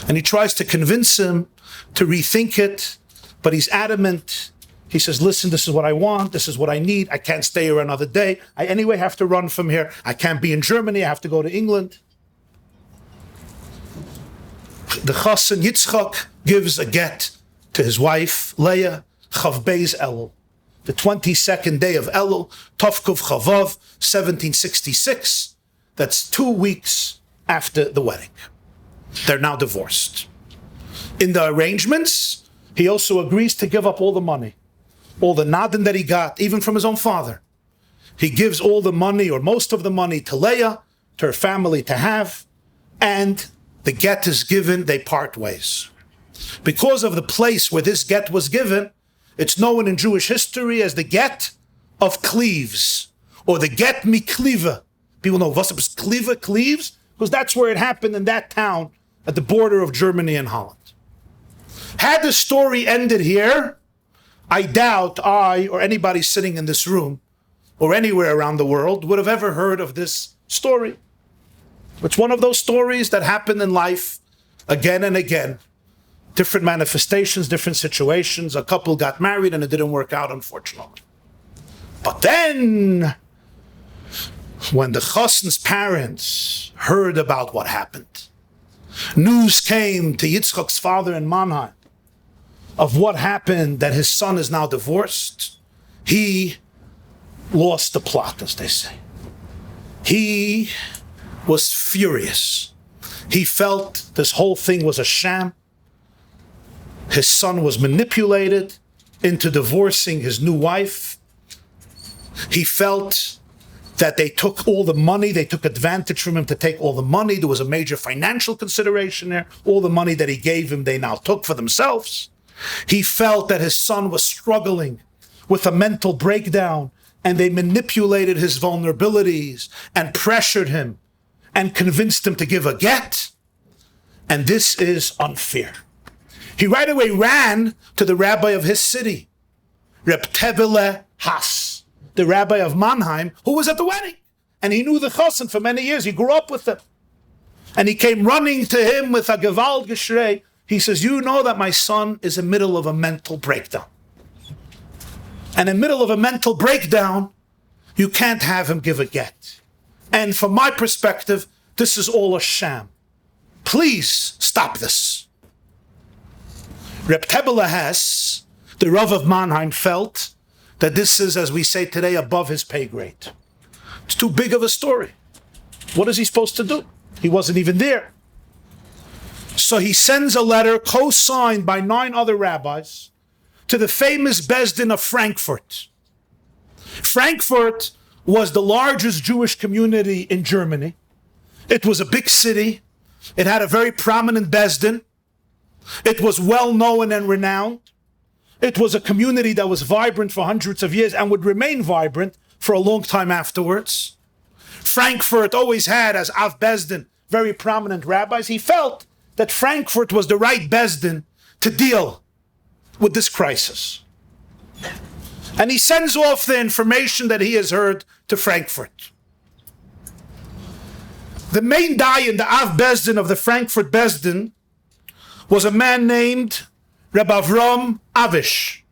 And he tries to convince him to rethink it, but he's adamant. He says, listen, this is what I want. This is what I need. I can't stay here another day. I anyway have to run from here. I can't be in Germany. I have to go to England. The Chassan Yitzchak gives a get to his wife, Leah, Chav Beis Elul. The 22nd day of Elul, Tovkuf Chavav, 1766. That's 2 weeks after the wedding. They're now divorced. In the arrangements, he also agrees to give up all the money, all the nadin that he got, even from his own father. He gives all the money or most of the money to Leah, to her family to have, and the get is given, they part ways. Because of the place where this get was given, it's known in Jewish history as the get of Cleves, or the get mikliva. People know was Cleves, because that's where it happened in that town at the border of Germany and Holland. Had the story ended here, I doubt I or anybody sitting in this room or anywhere around the world would have ever heard of this story. It's one of those stories that happen in life again and again. Different manifestations, different situations. A couple got married and it didn't work out, unfortunately. But then, when the Chassan's parents heard about what happened, news came to Yitzchak's father in Mannheim of what happened, that his son is now divorced. He lost the plot, as they say. He was furious. He felt this whole thing was a sham. His son was manipulated into divorcing his new wife. He felt that they took all the money, they took advantage from him to take all the money. There was a major financial consideration there. All the money that he gave him, they now took for themselves. He felt that his son was struggling with a mental breakdown, and they manipulated his vulnerabilities and pressured him and convinced him to give a get. And this is unfair. He right away ran to the rabbi of his city, Reb Tevele Haas, the rabbi of Mannheim, who was at the wedding. And he knew the Chassan for many years. He grew up with him. And he came running to him with a gewalt geshrei. He says, you know that my son is in the middle of a mental breakdown. And in the middle of a mental breakdown, you can't have him give a get. And from my perspective, this is all a sham. Please stop this. Reb Tevele Haas, the Rav of Mannheim, felt that this is, as we say today, above his pay grade. It's too big of a story. What is he supposed to do? He wasn't even there. So he sends a letter co-signed by 9 other rabbis to the famous Bezdin of Frankfurt. Frankfurt was the largest Jewish community in Germany. It was a big city. It had a very prominent Bezdin. It was well known and renowned. It was a community that was vibrant for hundreds of years and would remain vibrant for a long time afterwards. Frankfurt always had, as Av Bezdin, very prominent rabbis. He felt that Frankfurt was the right Bezdin to deal with this crisis. And he sends off the information that he has heard to Frankfurt. The main dayan, the Av Bezdin of the Frankfurt Bezdin, was a man named Rabbi Avram Avish.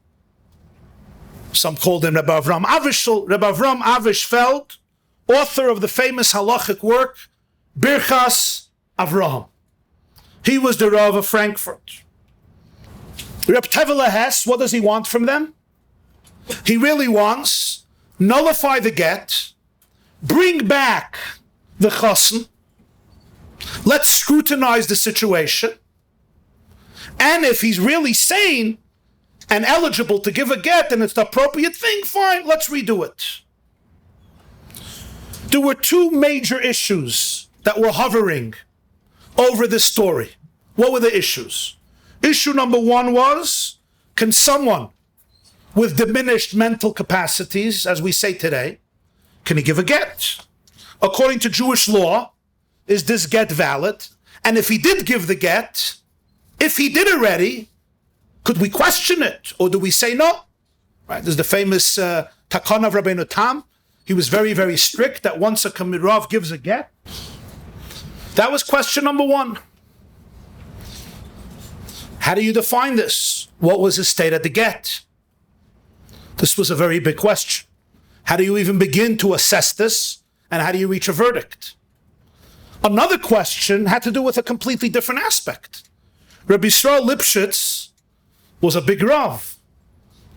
Some called him Rabbi Avram Avish. So Rabbi Avram Avish Feld, author of the famous halachic work, Birchas Avraham. He was the Rav of Frankfurt. Reb Tevele Hess, what does he want from them? He really wants nullify the get, bring back the chassan, let's scrutinize the situation, and if he's really sane and eligible to give a get and it's the appropriate thing, fine, let's redo it. There were 2 major issues that were hovering over this story. What were the issues? Issue number 1 was, can someone with diminished mental capacities, as we say today, can he give a get? According to Jewish law, is this get valid? And if he did give the get, if he did already, could we question it? Or do we say no? Right? There's the famous Takana of Rabbi Tam. He was very, very strict that once a Kamirav gives a get. That was question number 1. How do you define this? What was his state at the get? This was a very big question. How do you even begin to assess this? And how do you reach a verdict? Another question had to do with a completely different aspect. Rabbi Yisrael Lipschitz was a big Rav.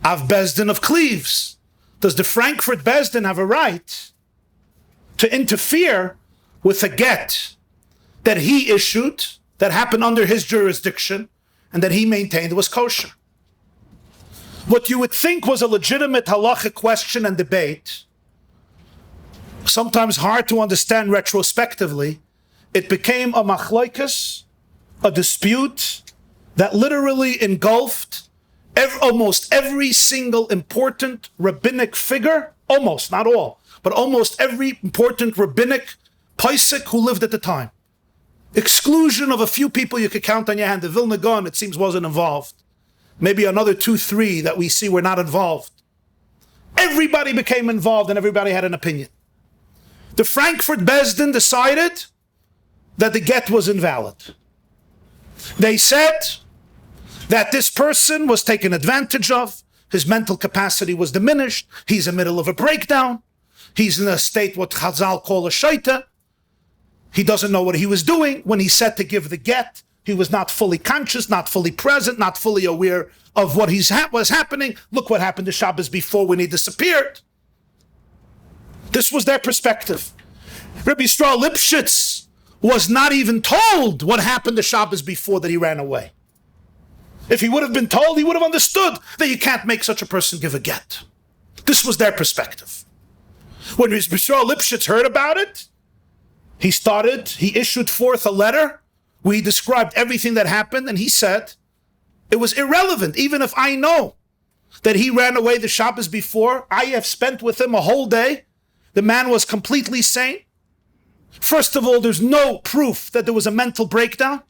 Av Bezdin of Cleves. Does the Frankfurt Bezdin have a right to interfere with a get that he issued, that happened under his jurisdiction, and that he maintained was kosher? What you would think was a legitimate halachic question and debate, sometimes hard to understand retrospectively, it became a machlokes, a dispute that literally engulfed almost every single important rabbinic figure, almost, not all, but almost every important rabbinic paisik who lived at the time. Exclusion of a few people you could count on your hand. The Vilna Gaon, it seems, wasn't involved. Maybe another 2, 3 that we see were not involved. Everybody became involved and everybody had an opinion. The Frankfurt Bezdin decided that the get was invalid. They said that this person was taken advantage of, his mental capacity was diminished, he's in the middle of a breakdown, he's in a state what Chazal call a shaita, he doesn't know what he was doing. When he said to give the get, he was not fully conscious, not fully present, not fully aware of what was happening. Look what happened to Shabbos before when he disappeared. This was their perspective. Rabbi Yisrael Lipschitz was not even told what happened to Shabbos before that he ran away. If he would have been told, he would have understood that you can't make such a person give a get. This was their perspective. When Rabbi Yisrael Lipschitz heard about it, he issued forth a letter where he described everything that happened, and he said it was irrelevant. Even if I know that he ran away the Shabbos before, I have spent with him a whole day. The man was completely sane. First of all, there's no proof that there was a mental breakdown.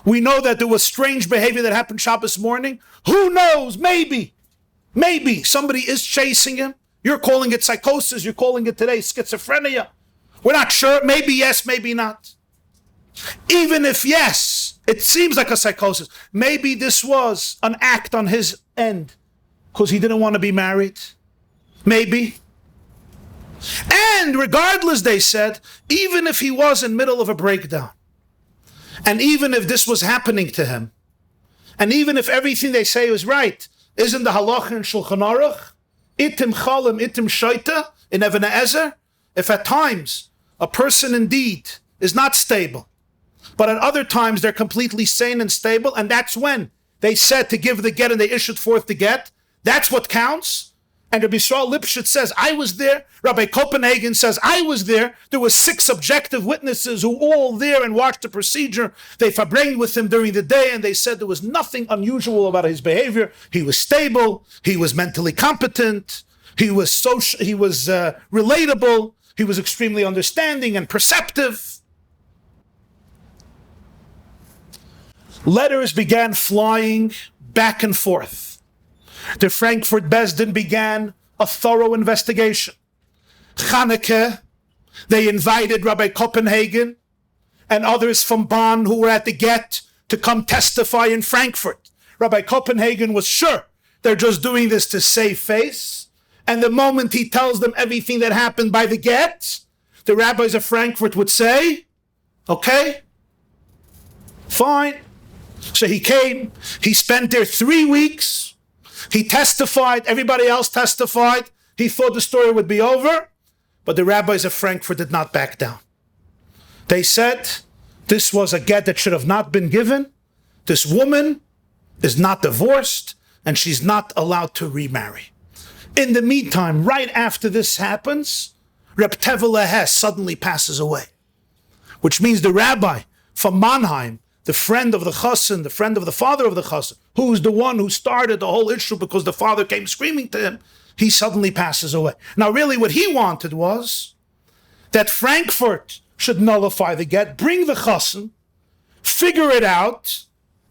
We know that there was strange behavior that happened Shabbos morning. Who knows? Maybe somebody is chasing him. You're calling it psychosis. You're calling it today schizophrenia. We're not sure. Maybe yes, maybe not. Even if yes, it seems like a psychosis. Maybe this was an act on his end because he didn't want to be married. Maybe. And regardless, they said, even if he was in the middle of a breakdown, and even if this was happening to him, and even if everything they say is right, isn't the Halacha in Shulchan Aruch, itim chalim, itim shaita, in Even Ezer, if at times a person indeed is not stable, but at other times they're completely sane and stable, and that's when they said to give the get and they issued forth the get. That's what counts. And Rabbi Yisrael Lipschitz says, I was there. Rabbi Copenhagen says, I was there. There were 6 objective witnesses who were all there and watched the procedure. They fabrained with him during the day, and they said there was nothing unusual about his behavior. He was stable. He was mentally competent. He was relatable. He was extremely understanding and perceptive. Letters began flying back and forth. The Frankfurt Besdin began a thorough investigation. Chanukah, they invited Rabbi Copenhagen and others from Bonn who were at the get to come testify in Frankfurt. Rabbi Copenhagen was sure they're just doing this to save face. And the moment he tells them everything that happened by the get, the rabbis of Frankfurt would say, okay, fine. So he came, he spent there 3 weeks. He testified, everybody else testified. He thought the story would be over, but the rabbis of Frankfurt did not back down. They said this was a get that should have not been given. This woman is not divorced, and she's not allowed to remarry. In the meantime, right after this happens, Reb Tevele Hess suddenly passes away, which means the rabbi from Mannheim, the friend of the chassan, the friend of the father of the chassan, who's the one who started the whole issue because the father came screaming to him, he suddenly passes away. Now, really what he wanted was that Frankfurt should nullify the get, bring the chassan, figure it out,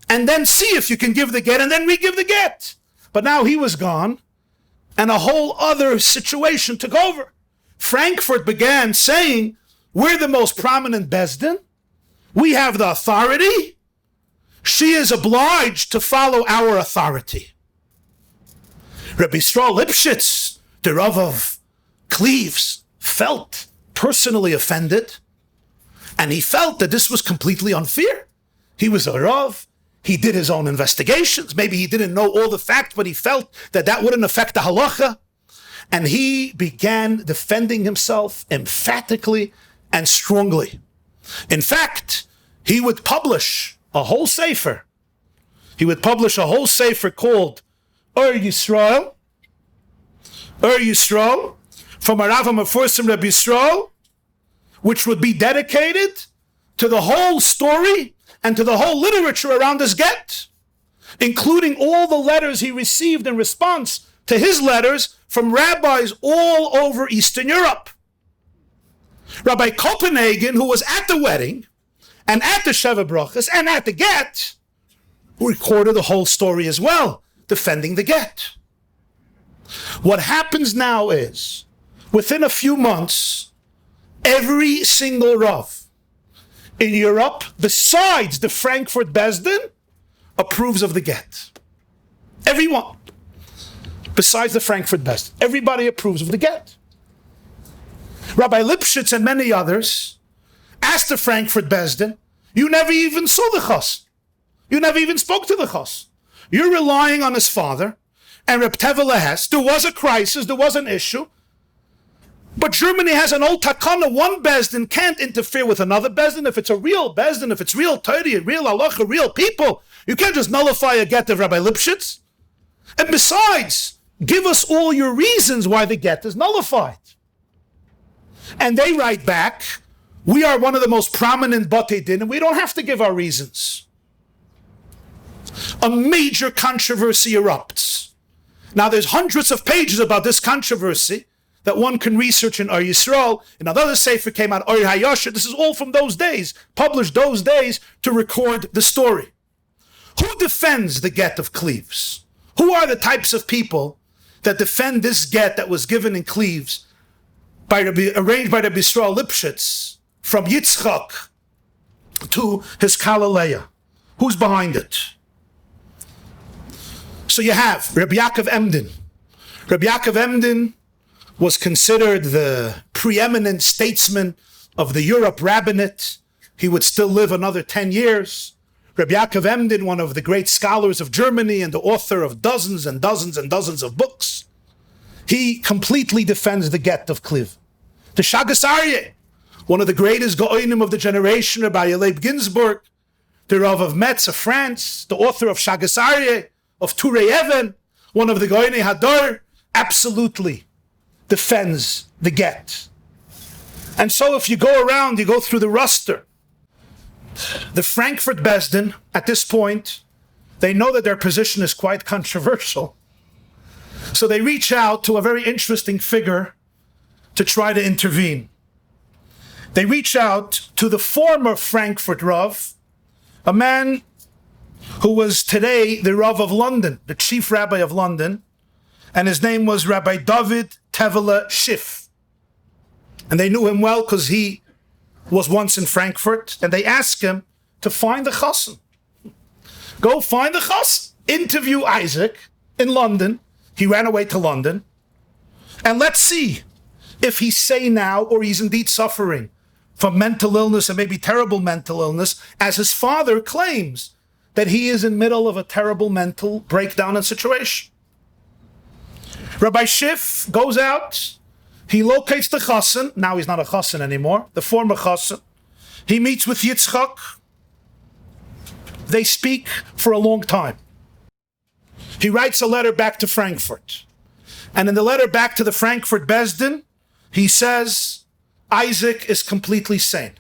and then see if you can give the get, and then re-give the get. But now he was gone, and a whole other situation took over. Frankfurt began saying, we're the most prominent Besdin, we have the authority. She is obliged to follow our authority. Rabbi Yisrael Lipschitz, the Rav of Cleves, felt personally offended, and he felt that this was completely unfair. He was a Rav. He did his own investigations. Maybe he didn't know all the facts, but he felt that that wouldn't affect the halacha. And he began defending himself emphatically and strongly. In fact, he would publish a whole sefer. He would publish a whole sefer called Yisrael, from a Rav HaMeforsim Rabbi Yisrael, which would be dedicated to the whole story and to the whole literature around this get, including all the letters he received in response to his letters from rabbis all over Eastern Europe. Rabbi Copenhagen, who was at the wedding and at the Sheva Brachas and at the get, recorded the whole story as well, defending the get. What happens now is, within a few months, every single Rav in Europe, besides the Frankfurt Besdin, approves of the get. Everyone, besides the Frankfurt Besdin, everybody approves of the get. Rabbi Lipschitz and many others asked the Frankfurt Besdin, you never even saw the chas. You never even spoke to the chas. You're relying on his father, and Reb Tevele Hess. There was a crisis, there was an issue, but Germany has an old takana. One Besdin can't interfere with another Besdin. If it's a real Besdin, if it's real Torah, real halacha, real people, you can't just nullify a get of Rabbi Lipschitz. And besides, give us all your reasons why the get is nullified. And they write back, we are one of the most prominent Batei Din, and we don't have to give our reasons. A major controversy erupts. Now there's hundreds of pages about this controversy that one can research in Yisrael. Another sefer came out, Or HaYosher. This is all from those days, published those days to record the story. Who defends the get of Cleves? Who are the types of people that defend this get that was given in Cleves, arranged by Rabbi Yisrael Lipschitz, from Yitzchak to his Kalaleya? Who's behind it? So you have Rabbi Yaakov Emden. Rabbi Yaakov Emden was considered the preeminent statesman of the Europe Rabbinate. He would still live another 10 years. Rabbi Yaakov Emden, one of the great scholars of Germany and the author of dozens and dozens and dozens of books, he completely defends the get of Cleves. The Shagas Aryeh, one of the greatest Go'onim of the generation, Rabbi Leib Ginsburg, the Rav of Metz of France, the author of Shagas Aryeh, of Turei Even, one of the Go'onei Hadar, absolutely defends the get. And so if you go around, you go through the roster, the Frankfurt Besdin, at this point, they know that their position is quite controversial. So they reach out to a very interesting figure to try to intervene. They reach out to the former Frankfurt Rav, a man who was today the Rav of London, the chief rabbi of London, and his name was Rabbi David Tevele Schiff. And they knew him well because he was once in Frankfurt, and they asked him to find the chassan. Go find the chassan. Interview Isaac in London. He ran away to London. And let's see if he's sane now or he's indeed suffering from mental illness and maybe terrible mental illness, as his father claims that he is in the middle of a terrible mental breakdown and situation. Rabbi Schiff goes out. He locates the chassan. Now he's not a chassan anymore, the former chassan. He meets with Yitzchak. They speak for a long time. He writes a letter back to Frankfurt. And in the letter back to the Frankfurt Besdin, he says, Isaac is completely sane.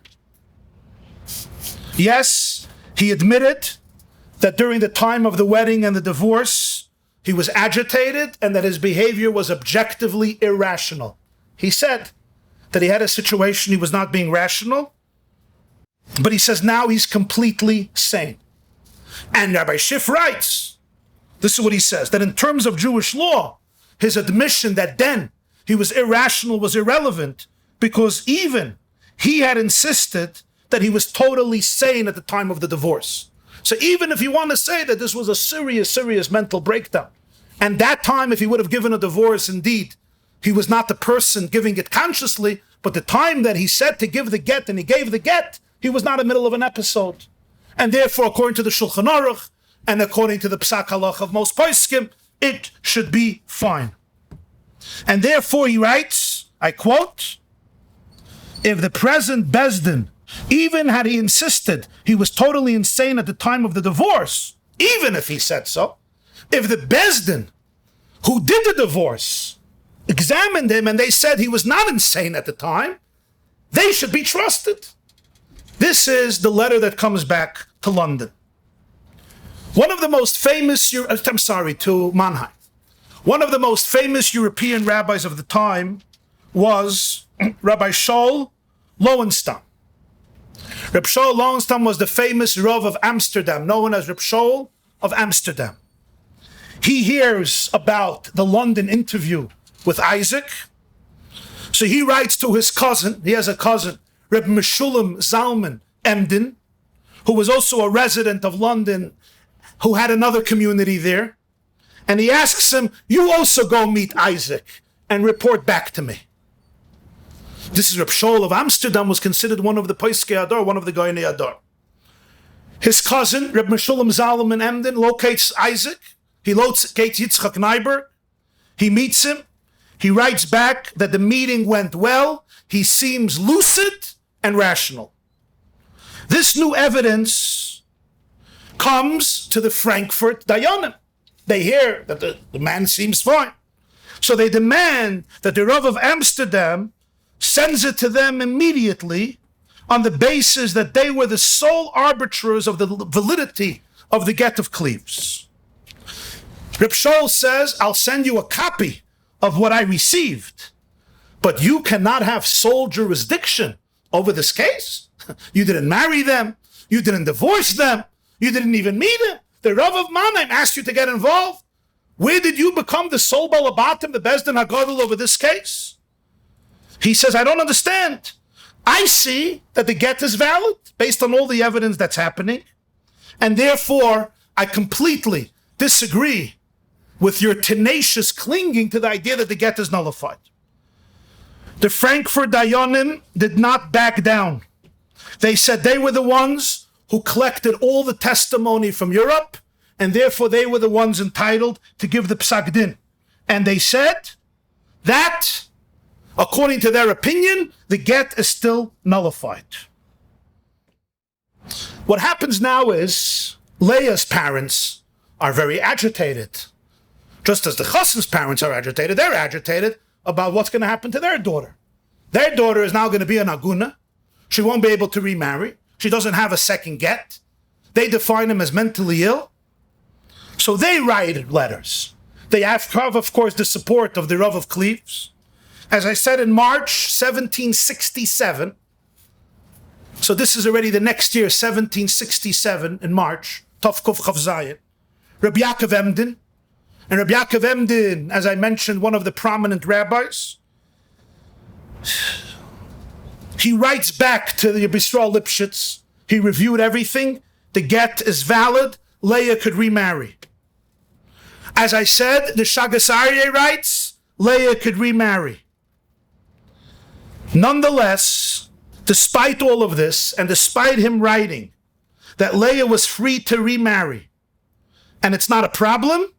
Yes, he admitted that during the time of the wedding and the divorce, he was agitated and that his behavior was objectively irrational. He said that he had a situation, he was not being rational, but he says now he's completely sane. And Rabbi Schiff writes, this is what he says, that in terms of Jewish law, his admission that then he was irrational was irrelevant because even he had insisted that he was totally sane at the time of the divorce. So even if you want to say that this was a serious mental breakdown, and that time if he would have given a divorce, indeed, he was not the person giving it consciously, but the time that he said to give the get and he gave the get, he was not in the middle of an episode. And therefore, according to the Shulchan Aruch and according to the Psak Halacha of most poskim, it should be fine. And therefore he writes, I quote, if the present Besdin, even had he insisted he was totally insane at the time of the divorce, even if he said so, if the Besdin who did the divorce examined him and they said he was not insane at the time, they should be trusted. This is the letter that comes back to London. One of the most famous, to Mannheim. One of the most famous European rabbis of the time was Rabbi Shul Lowenstein. Reb Shul Lowenstein was the famous Rav of Amsterdam, known as Reb Shul of Amsterdam. He hears about the London interview with Isaac. So he writes to his cousin, he has a cousin, Reb Meshulam Zalman Emden, who was also a resident of London, who had another community there. And he asks him, you also go meet Isaac and report back to me. This is Reb Shul of Amsterdam, was considered one of the Poiskei Adar, one of the Goynei Adar. His cousin, Reb Meshulam Zalman Emden, locates Isaac. He locates Yitzchak Neiber. He meets him. He writes back that the meeting went well. He seems lucid and rational. This new evidence comes to the Frankfurt Dayanim. They hear that the man seems fine. So they demand that the Rav of Amsterdam sends it to them immediately on the basis that they were the sole arbiters of the validity of the get of Cleves. Reb Shul says, I'll send you a copy of what I received, but you cannot have sole jurisdiction over this case. You didn't marry them. You didn't divorce them. You didn't even meet him. The Rav of Mannheim asked you to get involved. Where did you become the sole balabatim, the Besdin HaGadol over this case? He says, I don't understand. I see that the get is valid based on all the evidence that's happening. And therefore, I completely disagree with your tenacious clinging to the idea that the get is nullified. The Frankfurt Dayanim did not back down. They said they were the ones who collected all the testimony from Europe, and therefore they were the ones entitled to give the psak din. And they said that According to their opinion, the get is still nullified. What happens now is Leah's parents are very agitated. Just as the Chassan's parents are agitated, they're agitated about what's going to happen to their daughter. Their daughter is now going to be an aguna. She won't be able to remarry. She doesn't have a second get. They define him as mentally ill. So they write letters. They have, of course, the support of the Rav of Cleves. As I said, in March 1767, so this is already the next year, 1767, in March, Tovkov Chav Zayin, Rabbi Yaakov Emden, and Rabbi Yaakov Emden, as I mentioned, one of the prominent rabbis, he writes back to the Yisrael Lipschitz. He reviewed everything. The get is valid. Leah could remarry. As I said, the Shagas Aryeh writes, Leah could remarry. Nonetheless, despite all of this, and despite him writing that Leah was free to remarry, and it's not a problem,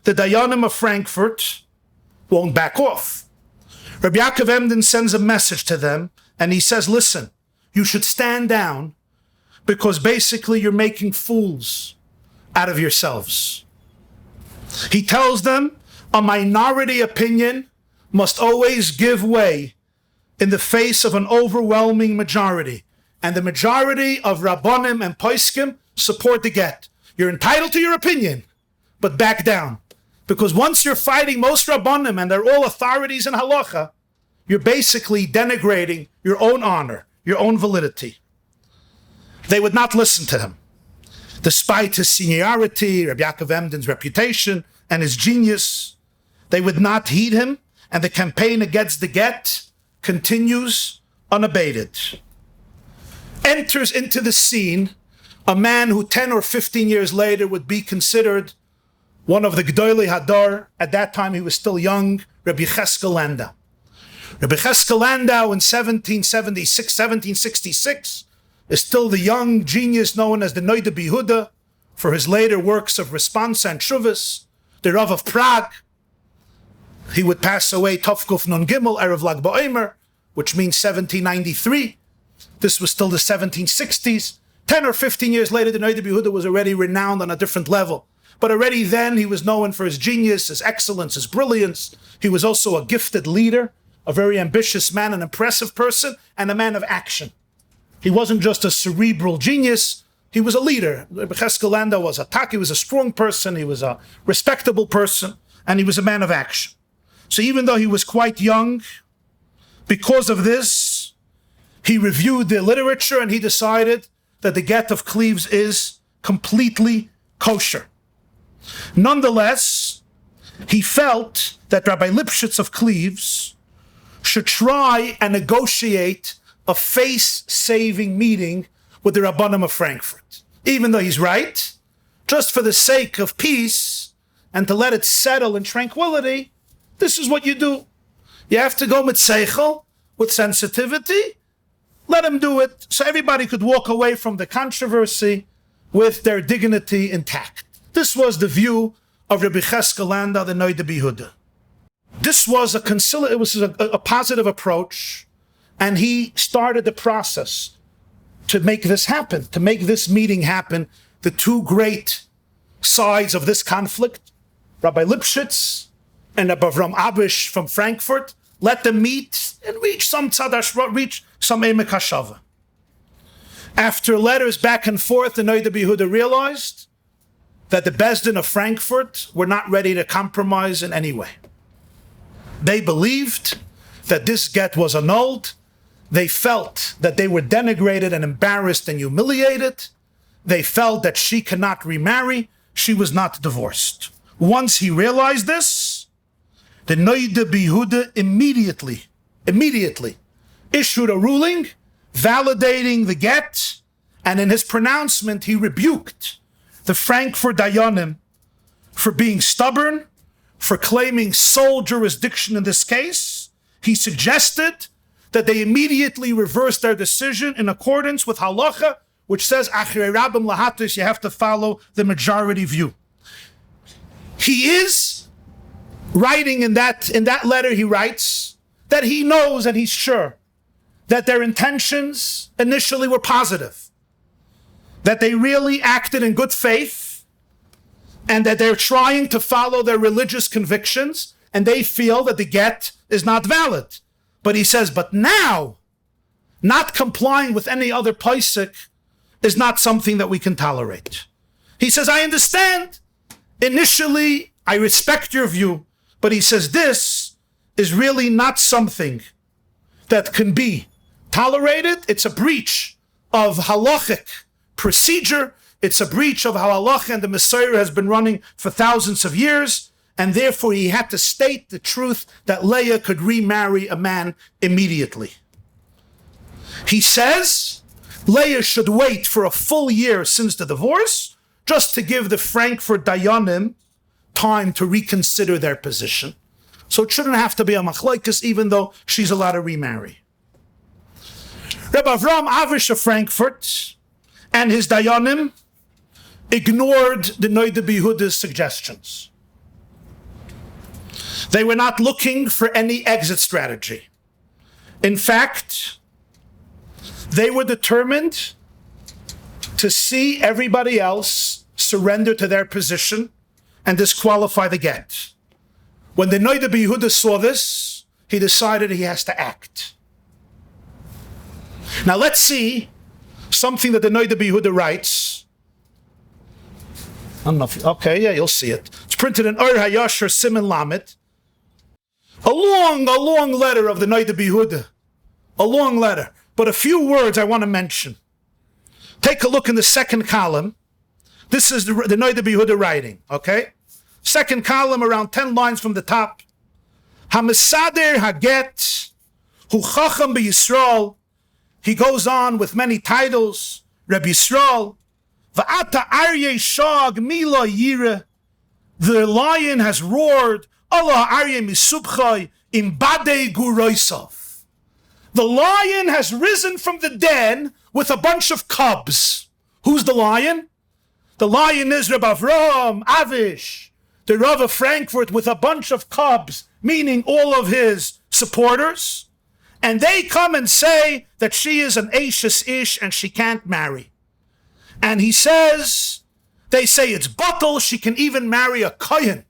the Dayanim of Frankfurt won't back off. Rabbi Yaakov Emden sends a message to them, and he says, listen, you should stand down because basically you're making fools out of yourselves. He tells them a minority opinion must always give way in the face of an overwhelming majority. And the majority of Rabbanim and Poskim support the get. You're entitled to your opinion, but back down. Because once you're fighting most Rabbanim, and they're all authorities in Halacha, you're basically denigrating your own honor, your own validity. They would not listen to him. Despite his seniority, Rabbi Yaakov Emden's reputation, and his genius, they would not heed him, and the campaign against the get continues unabated. Enters into the scene a man who 10 or 15 years later would be considered one of the Gdolei Hadar. At that time he was still young, Rabbi Cheskel Landau. Rabbi Cheskel Landau in 1766 is still the young genius known as the Noida B'Yehuda for his later works of Response and Shuvas, the Rav of Prague. He would pass away Tovkuf Nun Gimel, Erev Lag Ba'omer, which means 1793. This was still the 1760s. 10 or 15 years later, the Noida B'Yehuda was already renowned on a different level. But already then, he was known for his genius, his excellence, his brilliance. He was also a gifted leader, a very ambitious man, an impressive person, and a man of action. He wasn't just a cerebral genius, he was a leader. Cheskel Landau was a tak, he was a strong person, he was a respectable person, and he was a man of action. So even though he was quite young, because of this, he reviewed the literature and he decided that the get of Cleves is completely kosher. Nonetheless, he felt that Rabbi Lipschitz of Cleves should try and negotiate a face-saving meeting with the Rabbanim of Frankfurt. Even though he's right, just for the sake of peace and to let it settle in tranquility, this is what you do. You have to go with seichel, with sensitivity. Let him do it so everybody could walk away from the controversy with their dignity intact. This was the view of Rabbi Cheskel Landau, the Noida B'Yehuda. This was a positive approach, and he started the process to make this happen, to make this meeting happen. The two great sides of this conflict, Rabbi Lipschitz and Rabbi Avram Abish from Frankfurt, let them meet and reach some emek hashava. After letters back and forth, the Noida B'Yehuda realized that the Bezdin of Frankfurt were not ready to compromise in any way. They believed that this get was annulled. They felt that they were denigrated and embarrassed and humiliated. They felt that she cannot remarry. She was not divorced. Once he realized this, the Noida B'Yehuda immediately issued a ruling validating the get, and in his pronouncement he rebuked the Frankfurt Dayanim for being stubborn, for claiming sole jurisdiction in this case. He suggested that they immediately reverse their decision in accordance with Halacha, which says, Achrei Rabbim Lahatis, you have to follow the majority view. He is writing in that letter, he writes that he knows and he's sure that their intentions initially were positive, that they really acted in good faith, and that they're trying to follow their religious convictions, and they feel that the get is not valid. But he says, but now, not complying with any other posek is not something that we can tolerate. He says, I understand. Initially, I respect your view, but he says this is really not something that can be tolerated. It's a breach of halachic procedure. It's a breach of how halacha and the Messiah has been running for thousands of years, and therefore he had to state the truth that Leah could remarry a man immediately. He says Leah should wait for a full year since the divorce, just to give the Frankfurt Dayanim time to reconsider their position. So it shouldn't have to be a machlokes, even though she's allowed to remarry. Rabbi Avram Avish of Frankfurt and his Dayanim ignored the Noida B'Yehuda's suggestions. They were not looking for any exit strategy. In fact, they were determined to see everybody else surrender to their position and disqualify the get. When the Noida B'Yehuda saw this, he decided he has to act. Now let's see something that the Noida B'Yehuda writes. I don't know if, okay, yeah, you'll see it. It's printed in Ur HaYashar Siman Lamed. A long letter of the Noida B'Yehuda. A long letter. But a few words I want to mention. Take a look in the second column. This is the Noida B'Yehuda writing, okay? Second column, around 10 lines from the top. HaMesader HaGet, Hu Chacham B'Yisrael. He goes on with many titles. Rabbi Yisrael. Va'ata Aryeh Shag Mila Yira. The lion has roared. Allah Aryeh Misubchai Imbadei Guroisov. The lion has risen from the den with a bunch of cubs. Who's the lion? The lion is Rabbi Avram Avish, the Rav of Frankfurt, with a bunch of cubs, meaning all of his supporters. And they come and say that she is an Eishes Ish and she can't marry. And he says, they say it's batal, she can even marry a Kohen.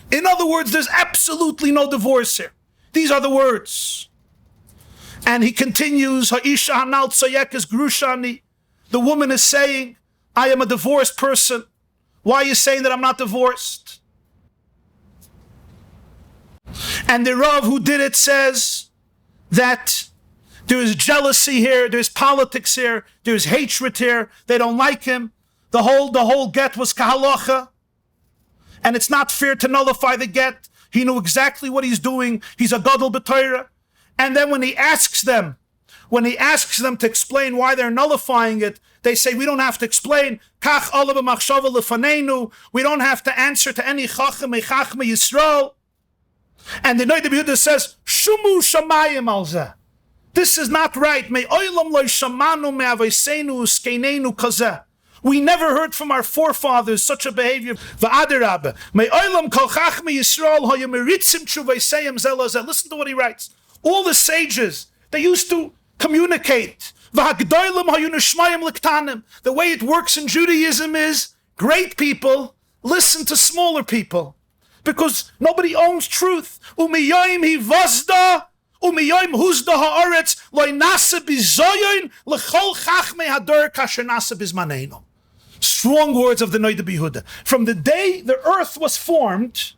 In other words, there's absolutely no divorce here. These are the words. And he continues, Ha'isha hanal tzayekes grushani. The woman is saying, I am a divorced person. Why are you saying that I'm not divorced? And the Rav who did it says that there is jealousy here, there's politics here, there's hatred here, they don't like him. The whole get was kahalacha. And it's not fair to nullify the get. He knew exactly what he's doing. He's a gadol b'Torah. And then when he asks them to explain why they're nullifying it, they say, we don't have to explain. Kach ala b'machshava lefaneinu. We don't have to answer to any chacham Yisrael. And the Noida B'Yehuda says, Shumu shamayim al zeh. This is not right. Me oilam lo shamanu me'avaseinu skeinenu kazeh. We never heard from our forefathers such a behavior. Va'adirabah. Me oilam kol chacham Yisrael hoyamiritzim tshuvayseyim zeh zeh. Listen to what he writes. All the sages, they used to communicate. The way it works in Judaism is great people listen to smaller people because nobody owns truth. Strong words of the Noida B'Yehuda. From the day the earth was formed,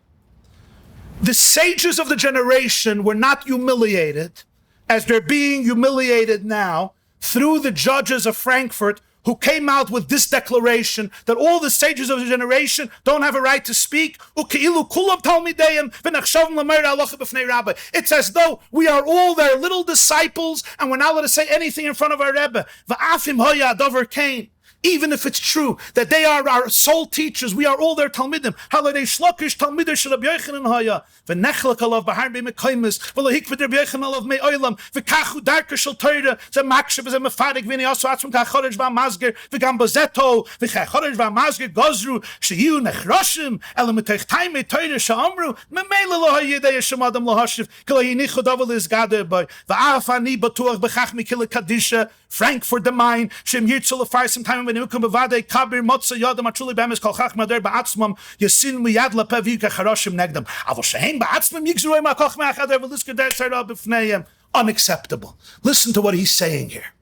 the sages of the generation were not humiliated as they're being humiliated now through the judges of Frankfurt who came out with this declaration that all the sages of the generation don't have a right to speak. It's as though we are all their little disciples and we're not allowed to say anything in front of our Rebbe. even if it's true that they are our sole teachers, we are all their Talmidim. Haladei shlokish Talmidish Shel Rabbi Yochanan haya, v'nechlek alav b'har b'mekaymes, v'lohikved Rabbi Yochanan alav me'olam, v'kachu darka shel Torah, ze makshav ze mefadik v'ni aso atzum ka'chodesh v'amazger, v'gam bozeto, v'chachodesh v'amazger gozru, sheyu nechroshim, elam etech taimei Torah she'amru, memele lo hayidei Hashem adam lo hashiv, k'lo yinichu davel is gade boy, v'af ani batuach b'chach mikil kadisha, frank for the mind, shem yirtzel afar some time when ukum bevade kabir motza yadam atruli bemes kol chach mader ba'atzmam yasin miyad lapevi kacharoshim negdam. Avol shehem ba'atzmam yigzroi ma koch me'achader v'liskader tzara b'fneihem. Unacceptable. Listen to what he's saying here.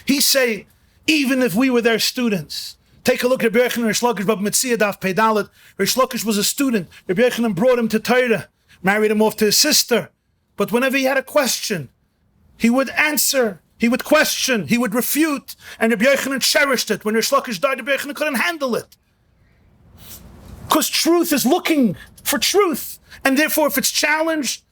He's saying, even if we were their students, take a look at Rabbi Yochanan Rish Lakish Bab Metzia Daf Peidalet. Rish Lakish was a student. Rabbi Yochanan brought him to Torah, married him off to his sister. But whenever he had a question, he would answer, he would question, he would refute, and Rabbi Yochanan cherished it. When Rish Lakish died, Rabbi Yochanan couldn't handle it. Because truth is looking for truth. And therefore, if it's challenged,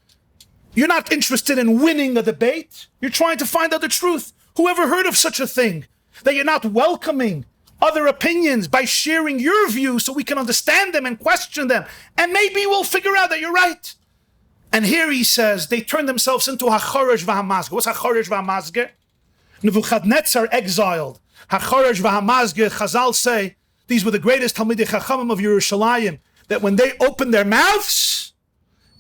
you're not interested in winning a debate. You're trying to find out the truth. Whoever heard of such a thing? That you're not welcoming other opinions by sharing your views so we can understand them and question them. And maybe we'll figure out that you're right. And here he says, they turn themselves into HaChoresh v'Hamazger. What's HaChoresh v'Hamazger? Nebuchadnezzar exiled. HaChoresh v'Hamazger, Chazal say, these were the greatest Talmidei Chachamim of Yerushalayim, that when they opened their mouths,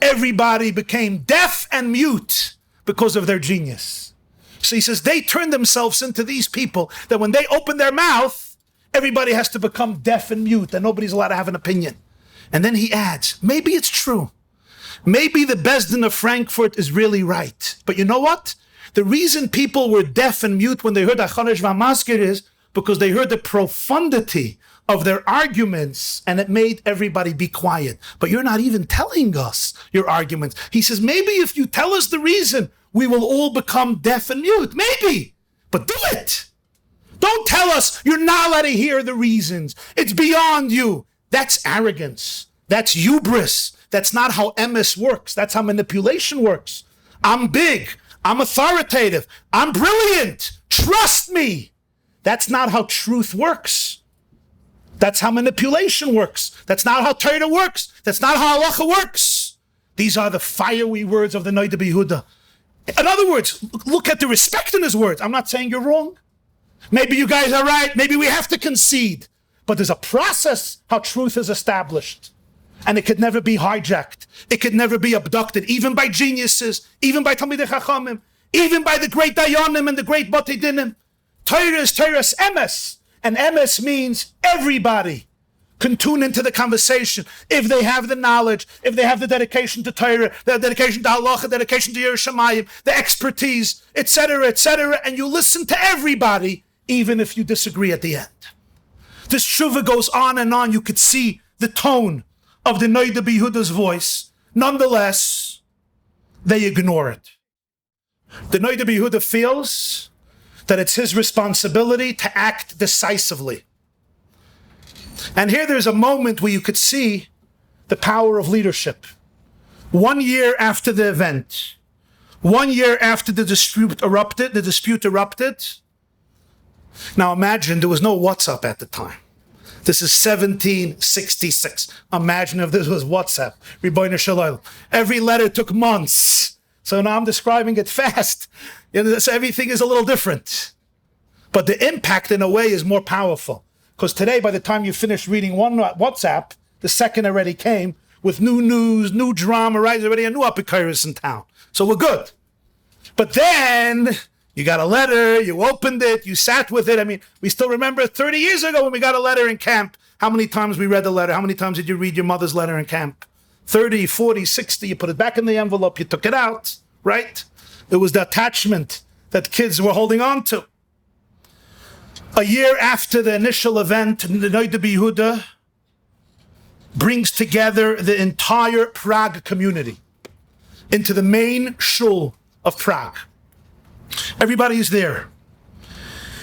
everybody became deaf and mute because of their genius. So he says, they turned themselves into these people that when they open their mouth, everybody has to become deaf and mute and nobody's allowed to have an opinion. And then he adds, maybe it's true. Maybe the Beis Din of Frankfurt is really right. But you know what? The reason people were deaf and mute when they heard HaChoresh v'Hamazger is because they heard the profundity of their arguments, and it made everybody be quiet. But you're not even telling us your arguments. He says, maybe if you tell us the reason, we will all become deaf and mute. Maybe. But do it. Don't tell us you're not allowed to hear the reasons. It's beyond you. That's arrogance. That's hubris. That's not how MS works. That's how manipulation works. I'm big. I'm authoritative. I'm brilliant. Trust me. That's not how truth works. That's how manipulation works. That's not how Torah works. That's not how Halacha works. These are the fiery words of the Noda B'Yehuda. In other words, look at the respect in his words. I'm not saying you're wrong. Maybe you guys are right. Maybe we have to concede. But there's a process how truth is established. And it could never be hijacked. It could never be abducted, even by geniuses, even by Talmidei Chachamim, even by the great Dayanim and the great Batei Dinim. Torah is Torah's emes. And emes means everybody can tune into the conversation if they have the knowledge, if they have the dedication to Torah, the dedication to Halacha, dedication to Yerushalayim, the expertise, etc., and you listen to everybody, even if you disagree at the end. This tshuva goes on and on. You could see the tone of the Noda B'Yehuda's voice. Nonetheless, they ignore it. The Noda B'Yehuda feels that it's his responsibility to act decisively. And here there's a moment where you could see the power of leadership. 1 year after the event, 1 year after the dispute erupted. Now imagine there was no WhatsApp at the time. This is 1766. Imagine if this was WhatsApp. Ribono Shel Olam. Every letter took months. So now I'm describing it fast. So everything is a little different. But the impact in a way is more powerful. Because today, by the time you finish reading one WhatsApp, the second already came with new news, new drama, right? There's already a new Apikoros in town. So we're good. But then you got a letter, you opened it, you sat with it. I mean, we still remember 30 years ago when we got a letter in camp. How many times we read the letter? How many times did you read your mother's letter in camp? 30, 40, 60, you put it back in the envelope, you took it out, right? It was the attachment that kids were holding on to. A year after the initial event, the Noda B'Yehuda brings together the entire Prague community into the main Shul of Prague. Everybody is there.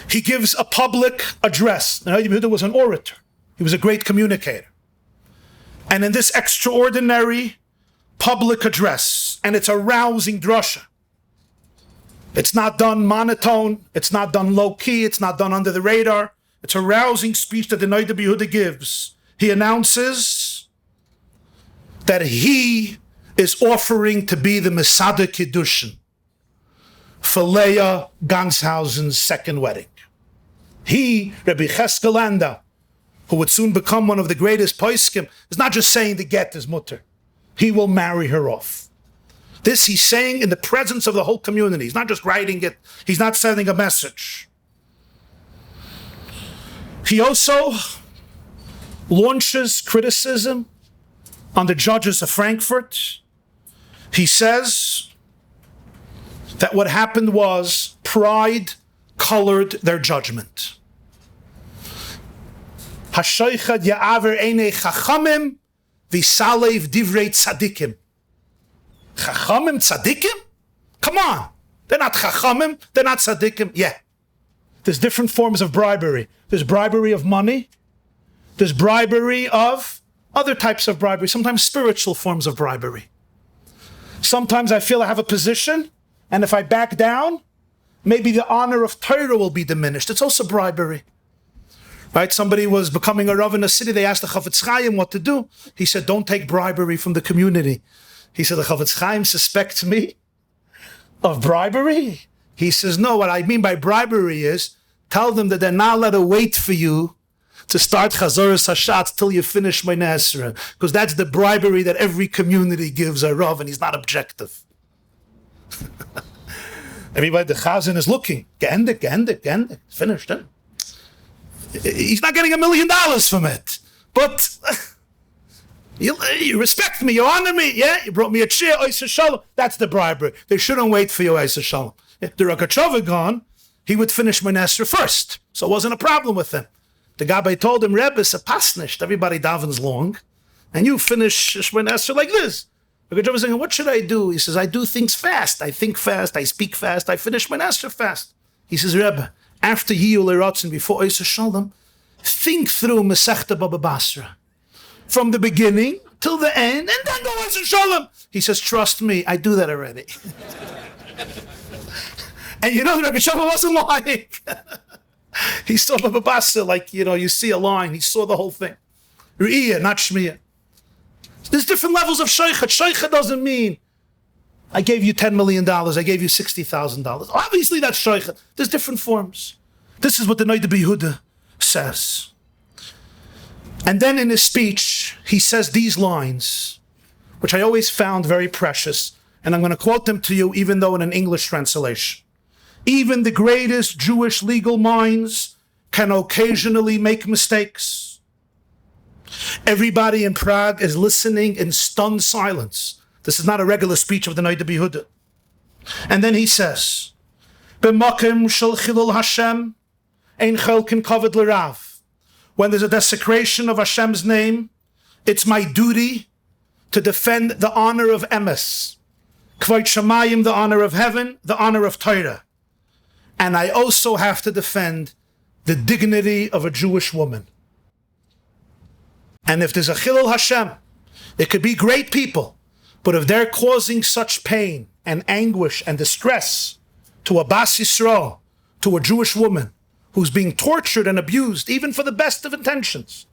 He gives a public address. The Noda B'Yehuda was an orator. He was a great communicator. And in this extraordinary public address, and it's a rousing drasha. It's not done monotone. It's not done low-key. It's not done under the radar. It's a rousing speech that the Noda B'Yehuda gives. He announces that he is offering to be the Masada Kiddushin for Leah Ganshausen's second wedding. He, Rabbi Cheskelanda, who would soon become one of the greatest poskim, is not just saying the get is mutter. He will marry her off. This he's saying in the presence of the whole community. He's not just writing it. He's not sending a message. He also launches criticism on the judges of Frankfurt. He says that what happened was pride colored their judgment. Hashoichad ya'aver einei chachamim v'salev divrei tzadikim. Chachamim tzadikim? Come on. They're not chachamim. They're not tzadikim. Yeah. There's different forms of bribery. There's bribery of money. There's bribery of other types of bribery. Sometimes spiritual forms of bribery. Sometimes I feel I have a position, and if I back down, maybe the honor of Torah will be diminished. It's also bribery. Right? Somebody was becoming a Rav in a city. They asked the Chaim what to do. He said, don't take bribery from the community. He said, the Chaim suspects me of bribery? He says, no, what I mean by bribery is, tell them that they're not allowed to wait for you to start Chazoras Hashatz till you finish my Esrei. Because that's the bribery that every community gives a Rav, and he's not objective. Everybody, the Chazan is looking. Geendik, finished. Huh? He's not getting $1 million from it. But you respect me, you honor me, yeah? You brought me a chair, Oisa Shalom. That's the bribery. They shouldn't wait for you, Oisa Shalom. If the Rogatchover had gone, he would finish Esrei first. So it wasn't a problem with him. The Gabbai told him, Rebbe, it's a pasnisht. Everybody davens long. And you finish Esrei like this. The Rogatchover was saying, what should I do? He says, I do things fast. I think fast. I speak fast. I finish Esrei fast. He says, Rebbe, after Yiyul erupts and before Oisa Shalom, think through Masechta Baba Basra. From the beginning till the end, and then go Oisa Shalom. He says, trust me, I do that already. And you know, the Rogatchover wasn't lying. He saw Baba Basra like, you see a line. He saw the whole thing. Re'iyah, not Shmiyah. There's different levels of Shaycha. Shaycha doesn't mean, I gave you $10 million, I gave you $60,000. Obviously that's Shaycha. There's different forms. This is what the Noda B'Yehuda says. And then in his speech, he says these lines, which I always found very precious, and I'm going to quote them to you even though in an English translation. Even the greatest Jewish legal minds can occasionally make mistakes. Everybody in Prague is listening in stunned silence. This is not a regular speech of the Noda B'Yehuda. And then he says, B'makim shel chilul Hashem, ein chelkin kavod l'rav. When there's a desecration of Hashem's name, it's my duty to defend the honor of emes, kvod shamayim, the honor of heaven, the honor of Torah. And I also have to defend the dignity of a Jewish woman. And if there's a chilul Hashem, it could be great people, but if they're causing such pain and anguish and distress to a Bas Yisrael, to a Jewish woman who's being tortured and abused, even for the best of intentions,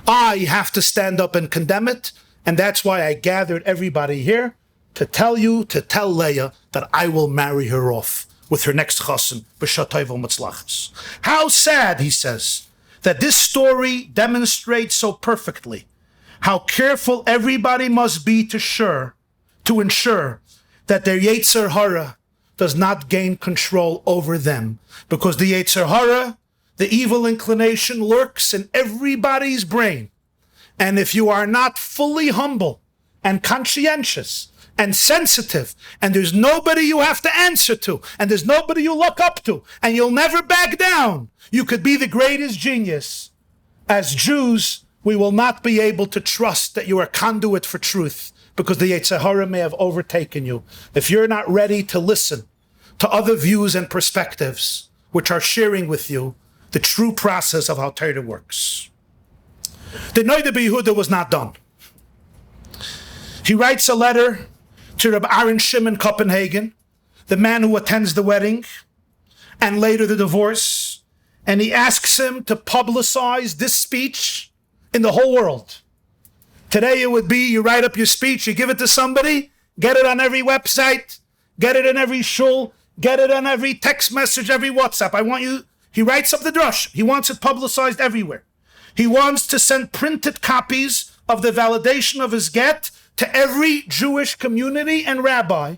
I have to stand up and condemn it. And that's why I gathered everybody here to tell Leah that I will marry her off with her next chassan, b'shatayv u'matzlachas. How sad, he says, that this story demonstrates so perfectly how careful everybody must be to ensure that their Yetzer Hara does not gain control over them. Because the Yetzer Hara, the evil inclination, lurks in everybody's brain. And if you are not fully humble and conscientious and sensitive, and there's nobody you have to answer to, and there's nobody you look up to, and you'll never back down, you could be the greatest genius. As Jews, we will not be able to trust that you are conduit for truth, because the Yetzer Hara may have overtaken you. If you're not ready to listen to other views and perspectives, which are sharing with you the true process of how Torah works. The Noda B'Yehuda was not done. He writes a letter to Rabbi Aaron Shimon Copenhagen, the man who attends the wedding, and later the divorce. and he asks him to publicize this speech in the whole world. Today it would be you write up your speech, you give it to somebody, get it on every website, get it in every shul, get it on every text message, every WhatsApp. He writes up the drush. He wants it publicized everywhere. He wants to send printed copies of the validation of his get to every Jewish community and rabbi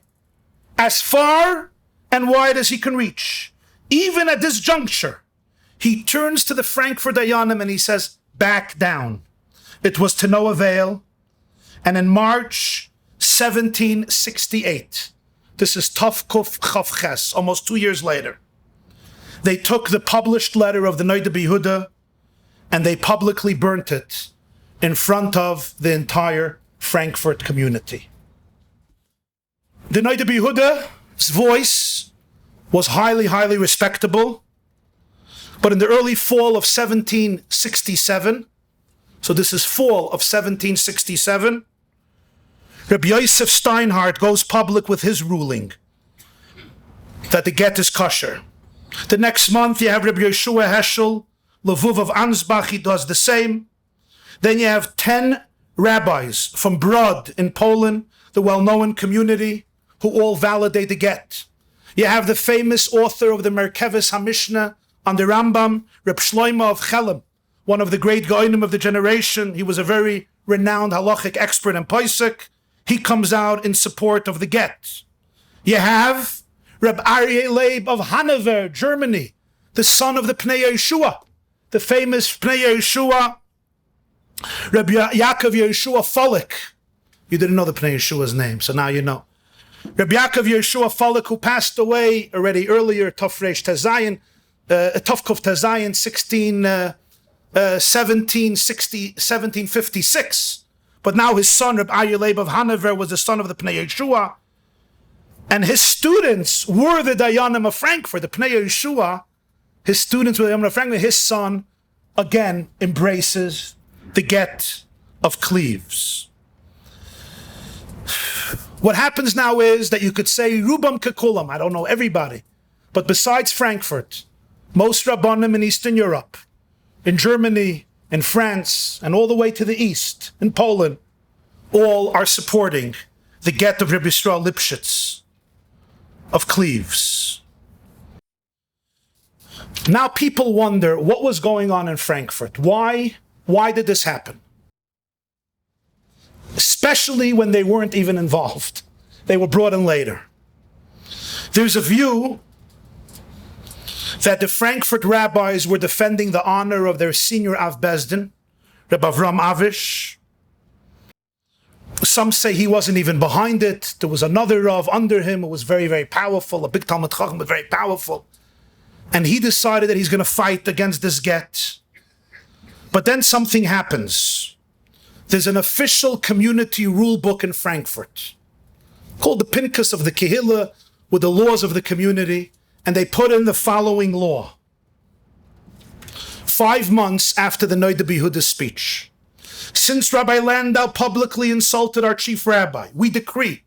as far and wide as he can reach. Even at this juncture, he turns to the Frankfurt Dayanim and he says, back down. It was to no avail. And in March 1768, this is Tov Kuf Chav Ches, almost 2 years later, they took the published letter of the Noda B'Yehuda and they publicly burnt it in front of the entire Frankfurt community. The Noda B'Yehuda's voice was highly, highly respectable. But in the early fall of 1767, so this is fall of 1767, Rabbi Yosef Steinhardt goes public with his ruling that the get is kosher. The next month you have Rabbi Yeshua Heschel, Levuv of Ansbach, he does the same. Then you have 10 rabbis from Brod in Poland, the well-known community, who all validate the get. You have the famous author of the Merkeves HaMishnah on the Rambam, Reb Shlomo of Chelem, one of the great Goinim of the generation. He was a very renowned halachic expert and posek. He comes out in support of the get. You have Reb Aryeh Leib of Hanover, Germany, the son of the Pnei Yeshua, the famous Pnei Yeshua, Reb Yaakov Yeshua Folik. You didn't know the Pnei Yeshua's name, so now you know. Reb Yaakov Yeshua Folik, who passed away already earlier, Tov Reish Tezayin, Tov Kuf Tezayin, 1756. But now his son, Reb Aryeh Leib of Hanover, was the son of the Pnei Yeshua. And his students were the Dayanim of Frankfurt, the Pnei Yeshua. His students were the Dayanim of Frankfurt. His son, again, embraces the get of Cleves. What happens now is that you could say, Rubam Kekulam, I don't know everybody, but besides Frankfurt, most Rabbanim in Eastern Europe, in Germany, in France, and all the way to the East, in Poland, all are supporting the get of Rabbi Yisrael Lipschitz of Cleves. Now people wonder what was going on in Frankfurt. Why did this happen? Especially when they weren't even involved. They were brought in later. There's a view that the Frankfurt rabbis were defending the honor of their senior Av Bezdin, Rabbi Avram Avish. Some say he wasn't even behind it. There was another Rav under him who was very, very powerful, a big Talmud Chacham, but very powerful. And he decided that he's going to fight against this get. But then something happens. There's an official community rule book in Frankfurt called the Pinkas of the Kehillah, with the laws of the community, and they put in the following law. 5 months after the Noda B'Yehuda's speech, since Rabbi Landau publicly insulted our chief rabbi, we decree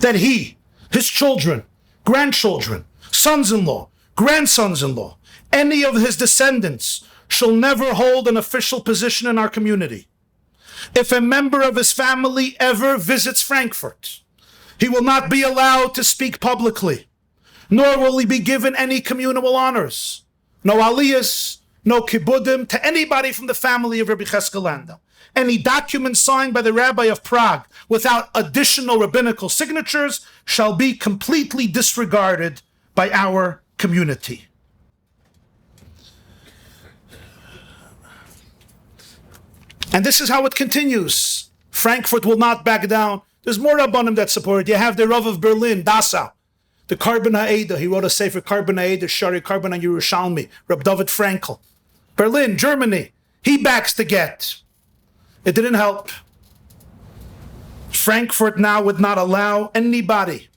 that he, his children, grandchildren, sons-in-law, grandsons-in-law, any of his descendants shall never hold an official position in our community. If a member of his family ever visits Frankfurt, he will not be allowed to speak publicly, nor will he be given any communal honors, no aliyahs, no kibbudim to anybody from the family of Rabbi Cheskel Landau. Any document signed by the Rabbi of Prague without additional rabbinical signatures shall be completely disregarded by our community. And this is how it continues. Frankfurt will not back down. There's more Rabbanim that support it. You have the Rav of Berlin, Dasa, the Carbon HaEda. He wrote a sefer Carbon HaEda, Shari Carbon HaYerushalmi, Reb David Frankel. Berlin, Germany, he backs the get. It didn't help. Frankfurt now would not allow anybody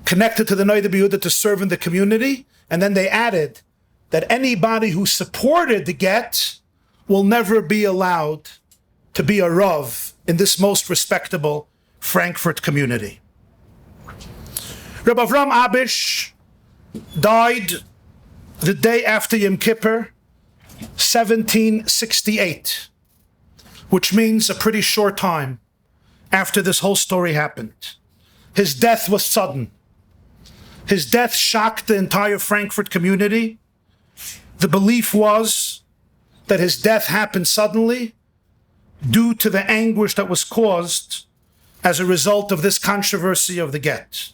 connected to the Noda B'Yehuda to serve in the community. And then they added that anybody who supported the get will never be allowed to be a Rav in this most respectable Frankfurt community. Rabbi Avram Abish died the day after Yom Kippur, 1768, which means a pretty short time after this whole story happened. His death was sudden. His death shocked the entire Frankfurt community. The belief was that his death happened suddenly due to the anguish that was caused as a result of this controversy of the get.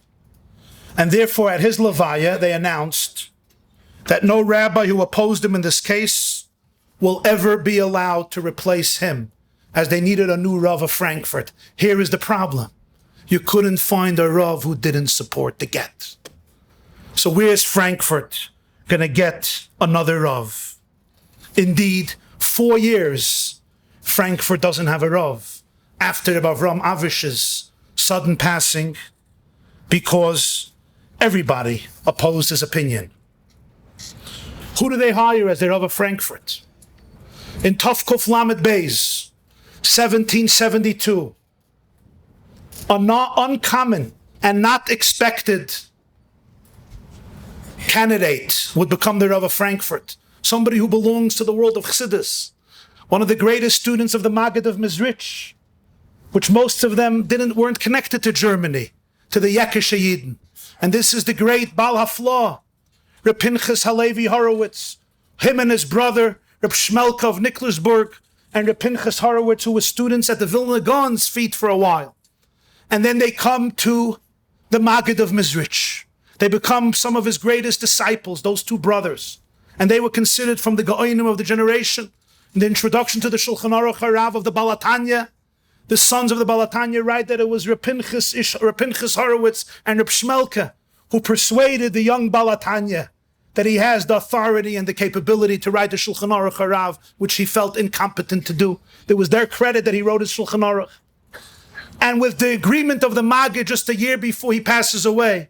And therefore, at his levaya, they announced that no rabbi who opposed him in this case will ever be allowed to replace him, as they needed a new Rav of Frankfurt. Here is the problem. You couldn't find a Rav who didn't support the get. So where's Frankfurt going to get another Rav? Indeed, 4 years, Frankfurt doesn't have a Rav after Rabbi Avram Avish's sudden passing, because everybody opposed his opinion. Who do they hire as their Rav of Frankfurt? In Tovkuf Lamed Beis, 1772, a not uncommon and not expected candidate would become the Rav of Frankfurt, somebody who belongs to the world of Chassidus, one of the greatest students of the Maggid of Mizrich, which most of them weren't connected to Germany, to the Yekishe Yidden. And this is the great Bal Haflah, Reb Pinchas Halevi Horowitz, him and his brother, Reb Shmelka of Niklasburg, and Reb Pinchas Horowitz, who was students at the Vilna Gaon's feet for a while. And then they come to the Maggid of Mizrich. They become some of his greatest disciples, those two brothers. And they were considered from the Gaonim of the generation. In the introduction to the Shulchan Aruch Harav of the Balatanya, the sons of the Balatanya write that it was Reb Pinchas Horowitz and Reb Shmelka who persuaded the young Balatanya that he has the authority and the capability to write the Shulchan Aruch Harav, which he felt incompetent to do. It was their credit that he wrote his Shulchan Aruch. And with the agreement of the Maggid just a year before he passes away,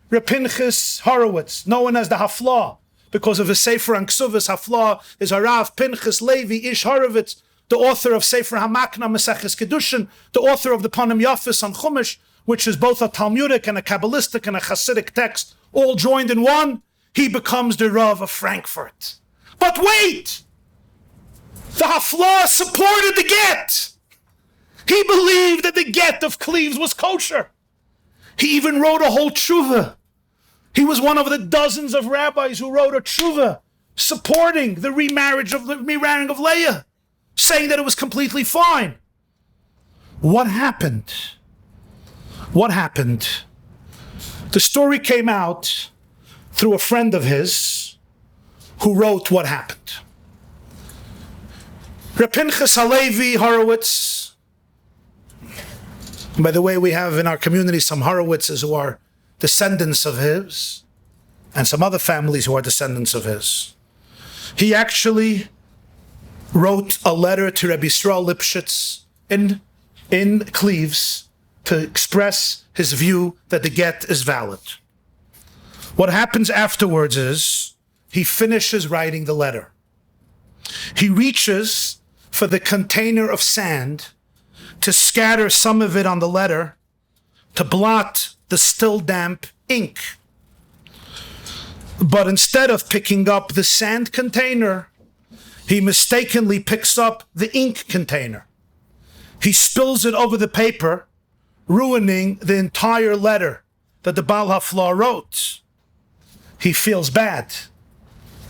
Reb Pinchas Horowitz, known as the Haflah, because of his Sefer and Ksuvas, Haflah is Harav Pinchas Levi Ish Horowitz, the author of Sefer Hamakna Maseches Kedushin, the author of the Panim Yafis on Chumash, which is both a Talmudic and a Kabbalistic and a Hasidic text, all joined in one. He becomes the Rav of Frankfurt. But wait! The Haflah supported the get. He believed that the get of Cleves was kosher. He even wrote a whole tshuva. He was one of the dozens of rabbis who wrote a tshuva supporting the remarrying of Leah, saying that it was completely fine. What happened? What happened? The story came out through a friend of his who wrote what happened. Reb Pinchas Halevi Horowitz, by the way, we have in our community some Horowitzes who are descendants of his, and some other families who are descendants of his. He actually wrote a letter to Rabbi Yisrael Lipschitz in Cleves to express his view that the get is valid. What happens afterwards is he finishes writing the letter. He reaches for the container of sand to scatter some of it on the letter to blot the still damp ink. But instead of picking up the sand container, he mistakenly picks up the ink container. He spills it over the paper, ruining the entire letter that the Baal HaFlah wrote. He feels bad.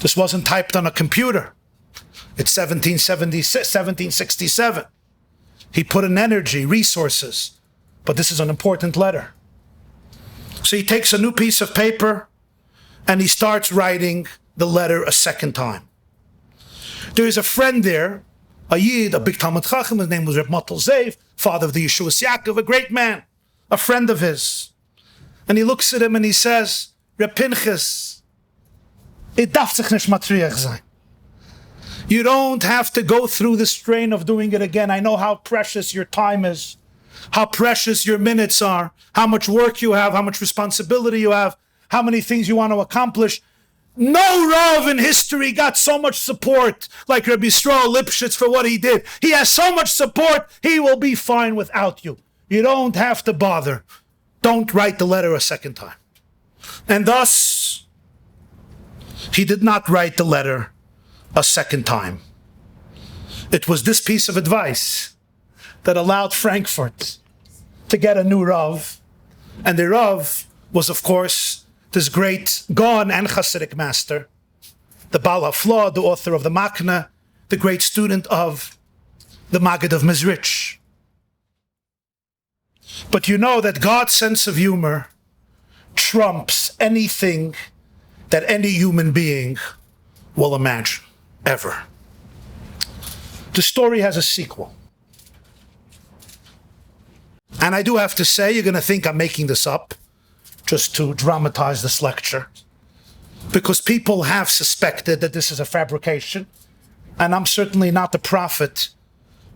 This wasn't typed on a computer. It's 1767. He put in energy, resources, but this is an important letter. So he takes a new piece of paper and he starts writing the letter a second time. There is a friend there, a Yid, a big Talmud Chacham, his name was Reb Matal Zev, father of the Yeshuas Yaakov, a great man, a friend of his. And he looks at him and he says, Reb Pinchas, it darf sich nicht matriach sein. You don't have to go through the strain of doing it again. I know how precious your time is, how precious your minutes are, how much work you have, how much responsibility you have, how many things you want to accomplish. No Rav in history got so much support like Rabbi Yisrael Lipschitz for what he did. He has so much support, he will be fine without you. You don't have to bother. Don't write the letter a second time. And thus, he did not write the letter a second time. It was this piece of advice that allowed Frankfurt to get a new Rav. And the Rav was, of course, this great Gaon and Hasidic master, the Baal HaFla, the author of the Makna, the great student of the Maggid of Mezrich. But you know that God's sense of humor trumps anything that any human being will imagine, ever. The story has a sequel. And I do have to say, you're going to think I'm making this up just to dramatize this lecture, because people have suspected that this is a fabrication, and I'm certainly not the prophet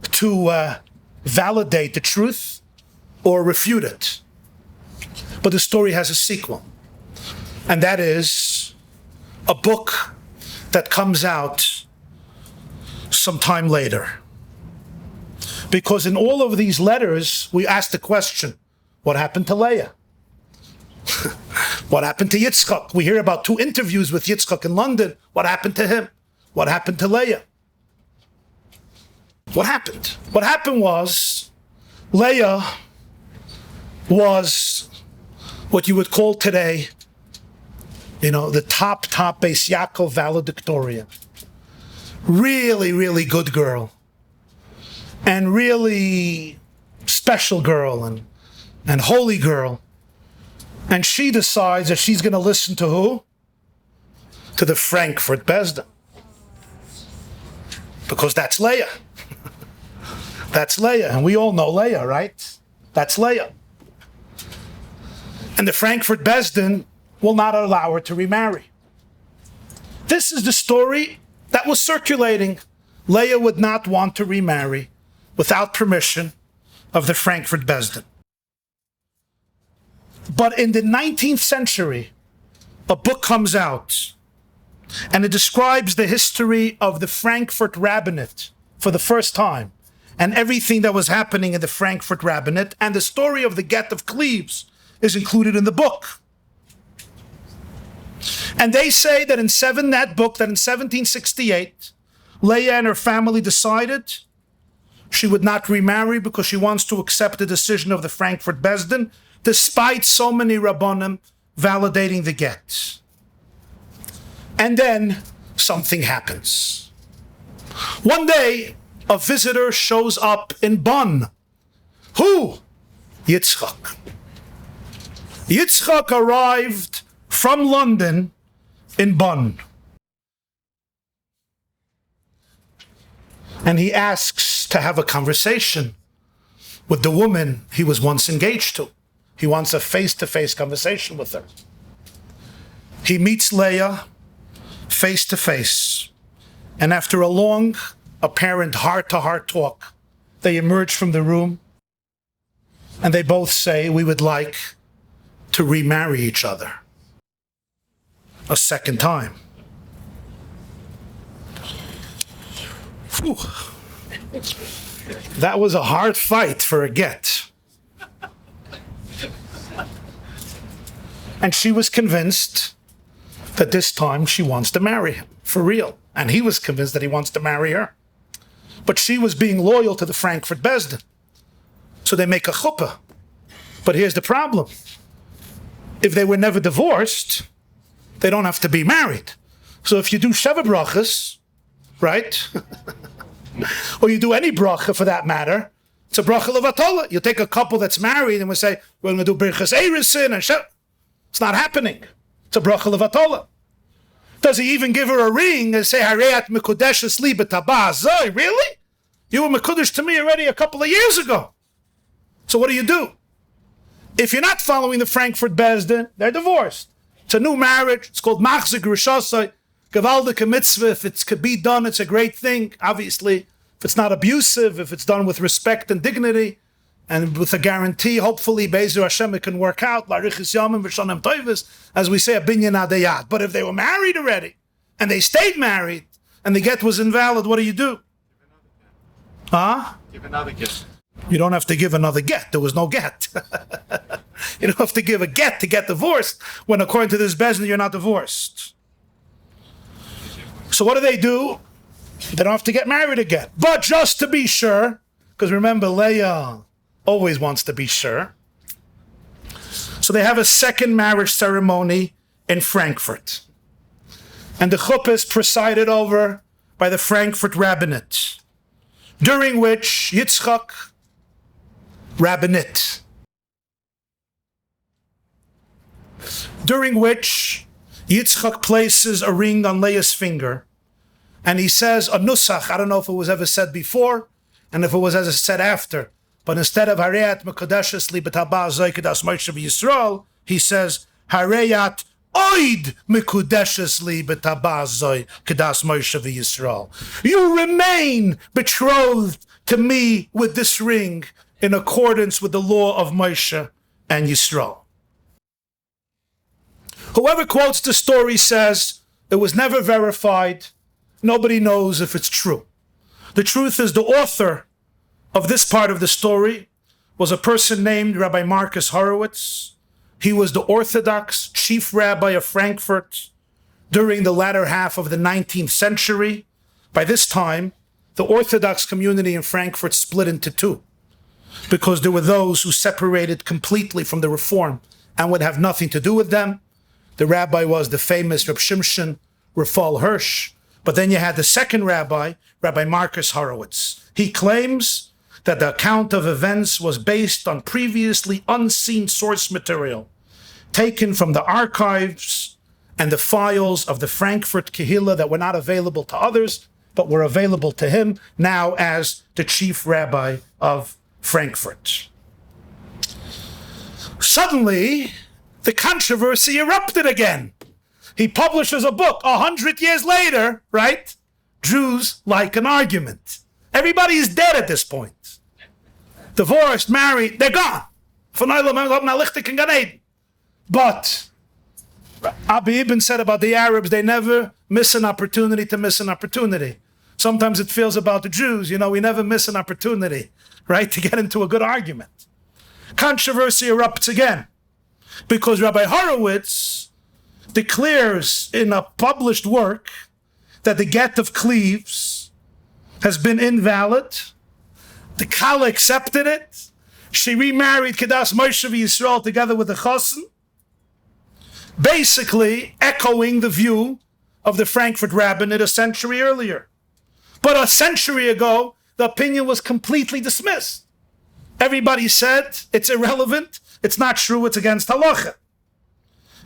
to validate the truth or refute it. But the story has a sequel, and that is a book that comes out sometime later. Because in all of these letters, we ask the question, what happened to Leah? What happened to Yitzchak? We hear about 2 interviews with Yitzchak in London. What happened to him? What happened to Leah? What happened? What happened was, Leah was what you would call today, the top Beis Yaakov valedictorian. Really, really good girl. And really special girl and holy girl. And she decides that she's going to listen to who? To the Frankfurt Besdin. Because that's Leah. That's Leah. And we all know Leah, right? That's Leah. And the Frankfurt Besdin will not allow her to remarry. This is the story that was circulating. Leah would not want to remarry without permission of the Frankfurt Besdin. But in the 19th century, a book comes out, and it describes the history of the Frankfurt Rabbinate for the first time, and everything that was happening in the Frankfurt Rabbinate, and the story of the Get of Cleves is included in the book. And they say that in 1768, Leah and her family decided she would not remarry because she wants to accept the decision of the Frankfurt Besdin, despite so many Rabbanim validating the get. And then something happens. One day, a visitor shows up in Bonn. Who? Yitzchak. Yitzchak arrived from London in Bonn. And he asks to have a conversation with the woman he was once engaged to. He wants a face-to-face conversation with her. He meets Leah face-to-face. And after a long, apparent heart-to-heart talk, they emerge from the room and they both say, we would like to remarry each other a second time. Whew. That was a hard fight for a get. And she was convinced that this time she wants to marry him, for real. And he was convinced that he wants to marry her. But she was being loyal to the Frankfurt Besdin. So they make a chuppah. But here's the problem. If they were never divorced, they don't have to be married. So if you do Sheva brachas, right? Or you do any bracha for that matter, it's a bracha levatala. You take a couple that's married and we say, we're going to do birchas erisin and Sheva. It's not happening. It's a bracha levatala. Does he even give her a ring and say, Hareyat mekudeshes li b'tabah? Really? You were mekudesh to me already a couple of years ago. So what do? If you're not following the Frankfurt Besdin, they're divorced. It's a new marriage. It's called machzik rishasai. Gewaldige mitzvah. If it could be done, it's a great thing. Obviously, if it's not abusive, if it's done with respect and dignity, and with a guarantee, hopefully, Be'ezer Hashem, it can work out. Larichis yamim v'shonem toivos, as we say, a binyan adayat. But if they were married already, and they stayed married, and the get was invalid, what do? Huh? Give another gift. You don't have to give another get. There was no get. You don't have to give a get to get divorced, when according to this Besdin, you're not divorced. So what do? They don't have to get married again. But just to be sure, because remember, Leah always wants to be sure. So they have a second marriage ceremony in Frankfurt. And the chuppah is presided over by the Frankfurt Rabbinate, during which Yitzchak Rabbinate, during which Yitzchak places a ring on Leah's finger, and he says a nusach. I don't know if it was ever said before, and if it was ever said after, but instead of Hareyat Mekudeshes Li B'Taba Zoi Kedas Moshe V'Yisrael, he says Hareyat Oid Mekudeshes Li B'Taba Zoi Kedas Moshe V'Yisrael. You remain betrothed to me with this ring in accordance with the law of Moshe and Yisrael. Whoever quotes the story says it was never verified. Nobody knows if it's true. The truth is the author of this part of the story was a person named Rabbi Marcus Horowitz. He was the Orthodox chief rabbi of Frankfurt during the latter half of the 19th century. By this time, the Orthodox community in Frankfurt split into two, because there were those who separated completely from the Reform and would have nothing to do with them. The rabbi was the famous Reb Shimshon Rafal Hirsch. But then you had the second rabbi, Rabbi Marcus Horowitz. He claims that the account of events was based on previously unseen source material taken from the archives and the files of the Frankfurt Kehillah that were not available to others, but were available to him now as the chief rabbi of Frankfurt. Suddenly, the controversy erupted again. He publishes a book 100 years later, right? Jews like an argument. Everybody is dead at this point. Divorced, married, they're gone. But Abi Ibn said about the Arabs, they never miss an opportunity to miss an opportunity. Sometimes it feels about the Jews, we never miss an opportunity, right, to get into a good argument. Controversy erupts again, because Rabbi Horowitz declares in a published work that the get of Cleves has been invalid. The Kala accepted it. She remarried Kedas Moshe Yisrael together with the Chosin, basically echoing the view of the Frankfurt Rabbinate a century earlier. But a century ago, the opinion was completely dismissed. Everybody said it's irrelevant, it's not true, it's against Halacha.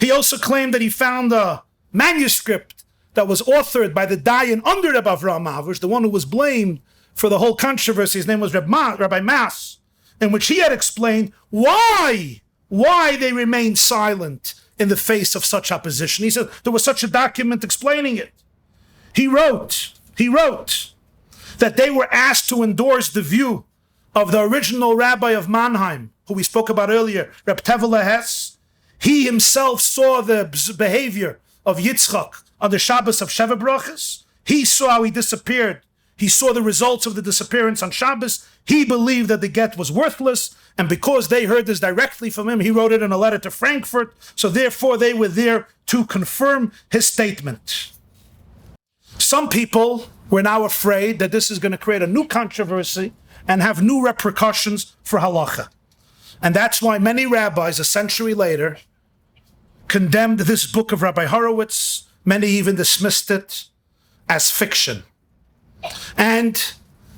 He also claimed that he found a manuscript that was authored by the Dayan under Rabbi Avraham Avush, the one who was blamed for the whole controversy. His name was Rabbi Mas, in which he had explained why they remained silent in the face of such opposition. He said there was such a document explaining it. He wrote that they were asked to endorse the view of the original rabbi of Mannheim, who we spoke about earlier, Reb Tevele Hess. He himself saw the behavior of Yitzchak on the Shabbos of Sheva Brachas. He saw how he disappeared. He saw the results of the disappearance on Shabbos. He believed that the get was worthless, and because they heard this directly from him, he wrote it in a letter to Frankfurt, so therefore they were there to confirm his statement. Some people were now afraid that this is going to create a new controversy and have new repercussions for Halacha. And that's why many rabbis a century later condemned this book of Rabbi Horowitz. Many even dismissed it as fiction. And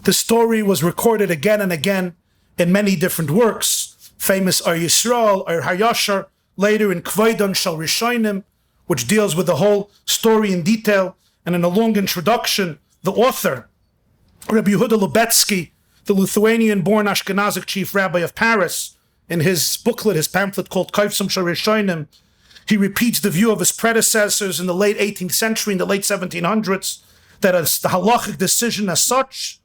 the story was recorded again and again in many different works. Famous Ar Yisrael, Ar Hayashar, later in Kvoidon Shal Rishonim, which deals with the whole story in detail. And in a long introduction, the author, Rabbi Yehuda Lubetsky, the Lithuanian-born Ashkenazic chief rabbi of Paris, in his booklet, his pamphlet called Kaifsum Shal Rishonim, he repeats the view of his predecessors in the late 18th century, in the late 1700s, that the halachic decision as such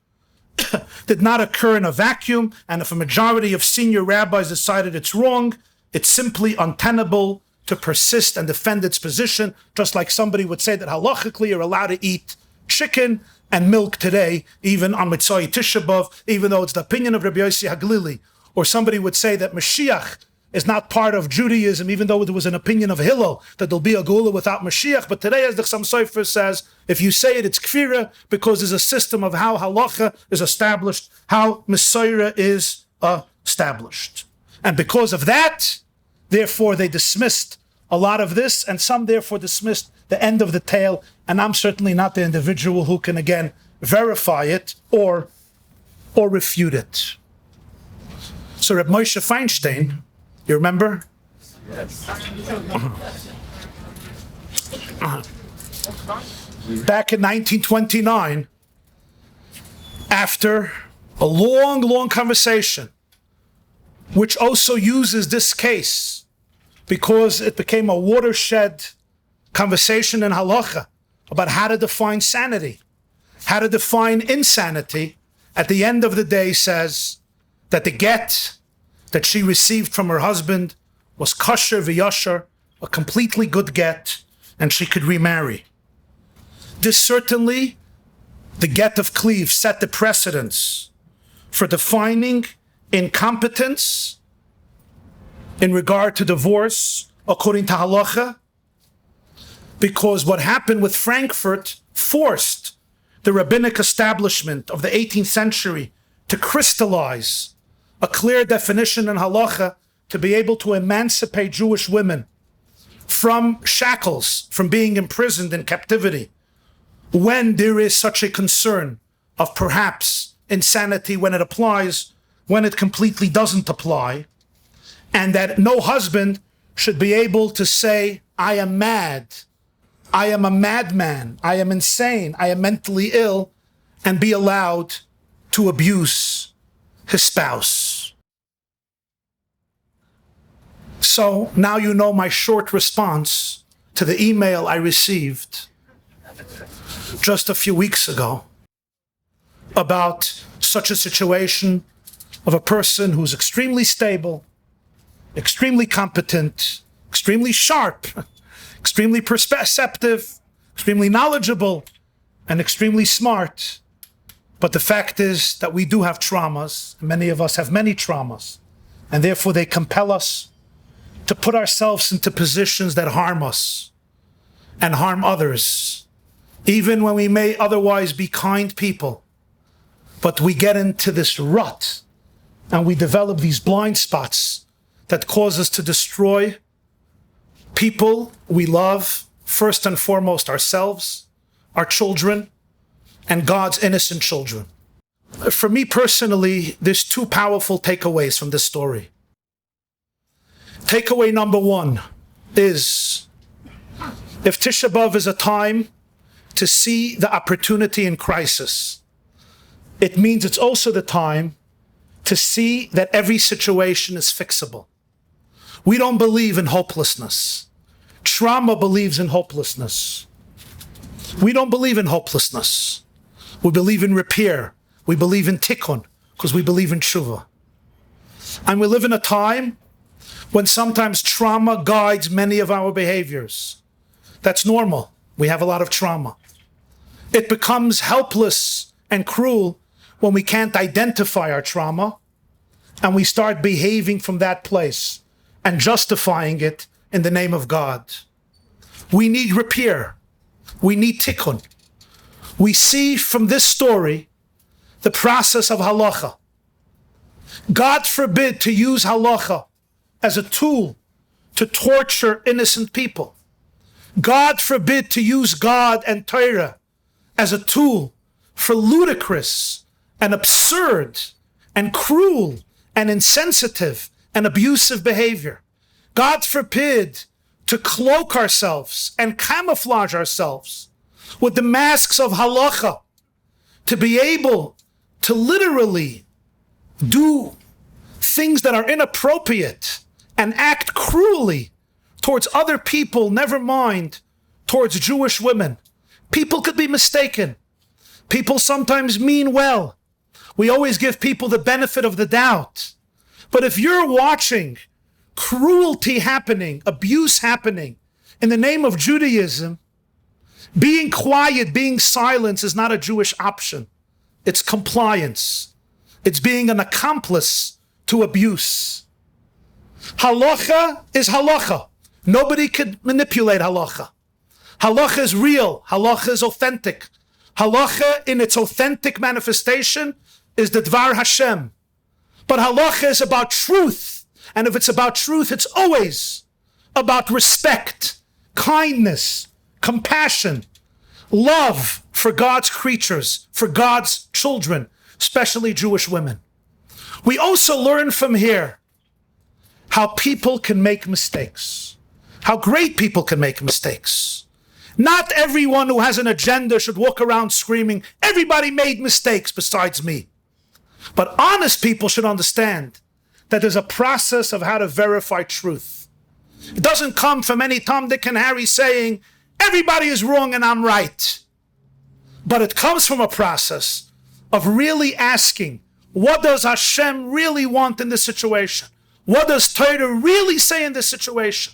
did not occur in a vacuum, and if a majority of senior rabbis decided it's wrong, it's simply untenable to persist and defend its position, just like somebody would say that halachically you're allowed to eat chicken and milk today, even on Mitzvah Tisha B'Av, even though it's the opinion of Rabbi Yossi Haglili. Or somebody would say that Mashiach is not part of Judaism, even though there was an opinion of Hillel that there'll be a Geula without Mashiach. But today, as the Chaim Sofer says, if you say it, it's Kfira, because there's a system of how Halacha is established, how Messiah is established. And because of that, therefore, they dismissed a lot of this, and some therefore dismissed the end of the tale. And I'm certainly not the individual who can, again, verify it or refute it. So Reb Moshe Feinstein, you remember? Yes. Back in 1929, after a long, long conversation, which also uses this case because it became a watershed conversation in Halacha about how to define sanity, how to define insanity, at the end of the day says that the get that she received from her husband was kosher v'yasher, a completely good get, and she could remarry. This certainly, the get of Cleves, set the precedence for defining incompetence in regard to divorce according to Halacha, because what happened with Frankfurt forced the rabbinic establishment of the 18th century to crystallize a clear definition in Halacha to be able to emancipate Jewish women from shackles, from being imprisoned in captivity, when there is such a concern of perhaps insanity when it applies, when it completely doesn't apply, and that no husband should be able to say, I am mad, I am a madman, I am insane, I am mentally ill, and be allowed to abuse his spouse. So now you know my short response to the email I received just a few weeks ago about such a situation of a person who's extremely stable, extremely competent, extremely sharp, extremely perceptive, extremely knowledgeable, and extremely smart. But the fact is that we do have traumas. Many of us have many traumas, and therefore they compel us to put ourselves into positions that harm us and harm others, even when we may otherwise be kind people. But we get into this rut and we develop these blind spots that cause us to destroy people we love, first and foremost ourselves, our children, and God's innocent children. For me personally, there's two powerful takeaways from this story. Takeaway number one is, if Tisha B'Av is a time to see the opportunity in crisis, it means it's also the time to see that every situation is fixable. We don't believe in hopelessness. Trauma believes in hopelessness. We don't believe in hopelessness. We believe in repair. We believe in tikkun, because we believe in tshuva. And we live in a time when sometimes trauma guides many of our behaviors. That's normal. We have a lot of trauma. It becomes helpless and cruel when we can't identify our trauma and we start behaving from that place and justifying it in the name of God. We need repair. We need tikkun. We see from this story the process of halacha. God forbid to use halacha as a tool to torture innocent people. God forbid to use God and Torah as a tool for ludicrous and absurd and cruel and insensitive and abusive behavior. God forbid to cloak ourselves and camouflage ourselves with the masks of halacha, to be able to literally do things that are inappropriate and act cruelly towards other people, never mind towards Jewish women. People could be mistaken. People sometimes mean well. We always give people the benefit of the doubt. But if you're watching cruelty happening, abuse happening in the name of Judaism, being quiet, being silent is not a Jewish option. It's compliance. It's being an accomplice to abuse. Halacha is halacha. Nobody could manipulate halacha. Halacha is real. Halacha is authentic. Halacha in its authentic manifestation is the Dvar Hashem. But halacha is about truth. And if it's about truth, it's always about respect, kindness, compassion, love for God's creatures, for God's children, especially Jewish women. We also learn from here how people can make mistakes, how great people can make mistakes. Not everyone who has an agenda should walk around screaming, everybody made mistakes besides me. But honest people should understand that there's a process of how to verify truth. It doesn't come from any Tom, Dick, and Harry saying, everybody is wrong and I'm right. But it comes from a process of really asking, what does Hashem really want in this situation? What does Torah really say in this situation?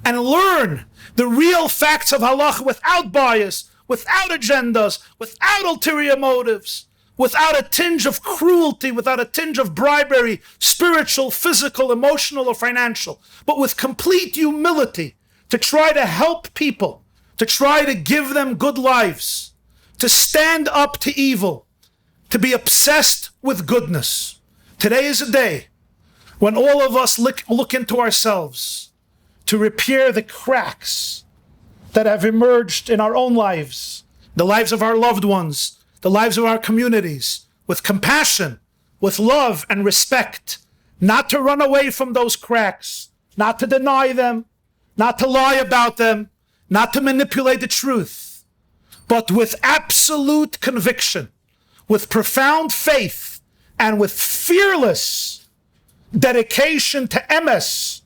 And learn the real facts of halacha without bias, without agendas, without ulterior motives, without a tinge of cruelty, without a tinge of bribery, spiritual, physical, emotional, or financial, but with complete humility to try to help people, to try to give them good lives, to stand up to evil, to be obsessed with goodness. Today is a day when all of us look into ourselves to repair the cracks that have emerged in our own lives, the lives of our loved ones, the lives of our communities, with compassion, with love and respect, not to run away from those cracks, not to deny them, not to lie about them, not to manipulate the truth, but with absolute conviction, with profound faith, and with fearless dedication to emes,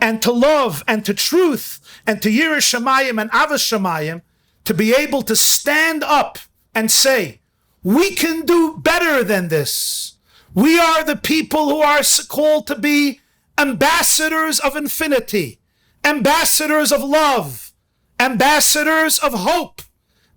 and to love, and to truth, and to Yireh Shamayim and Avos Shamayim, to be able to stand up and say, we can do better than this. We are the people who are called to be ambassadors of infinity, ambassadors of love, ambassadors of hope,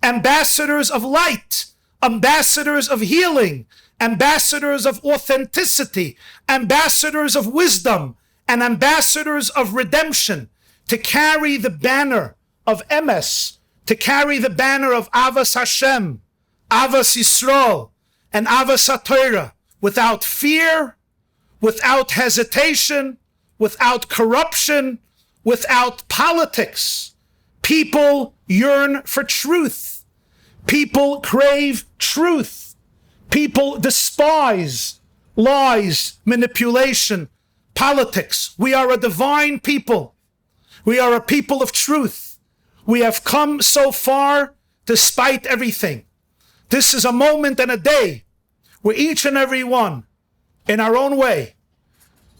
ambassadors of light, ambassadors of healing, ambassadors of authenticity, ambassadors of wisdom, and ambassadors of redemption, to carry the banner of emes, to carry the banner of Avos Hashem, Avos Yisrael, and Avos HaTorah, without fear, without hesitation, without corruption, without politics. People yearn for truth. People crave truth. People despise lies, manipulation, politics. We are a divine people. We are a people of truth. We have come so far despite everything. This is a moment and a day where each and every one, in our own way,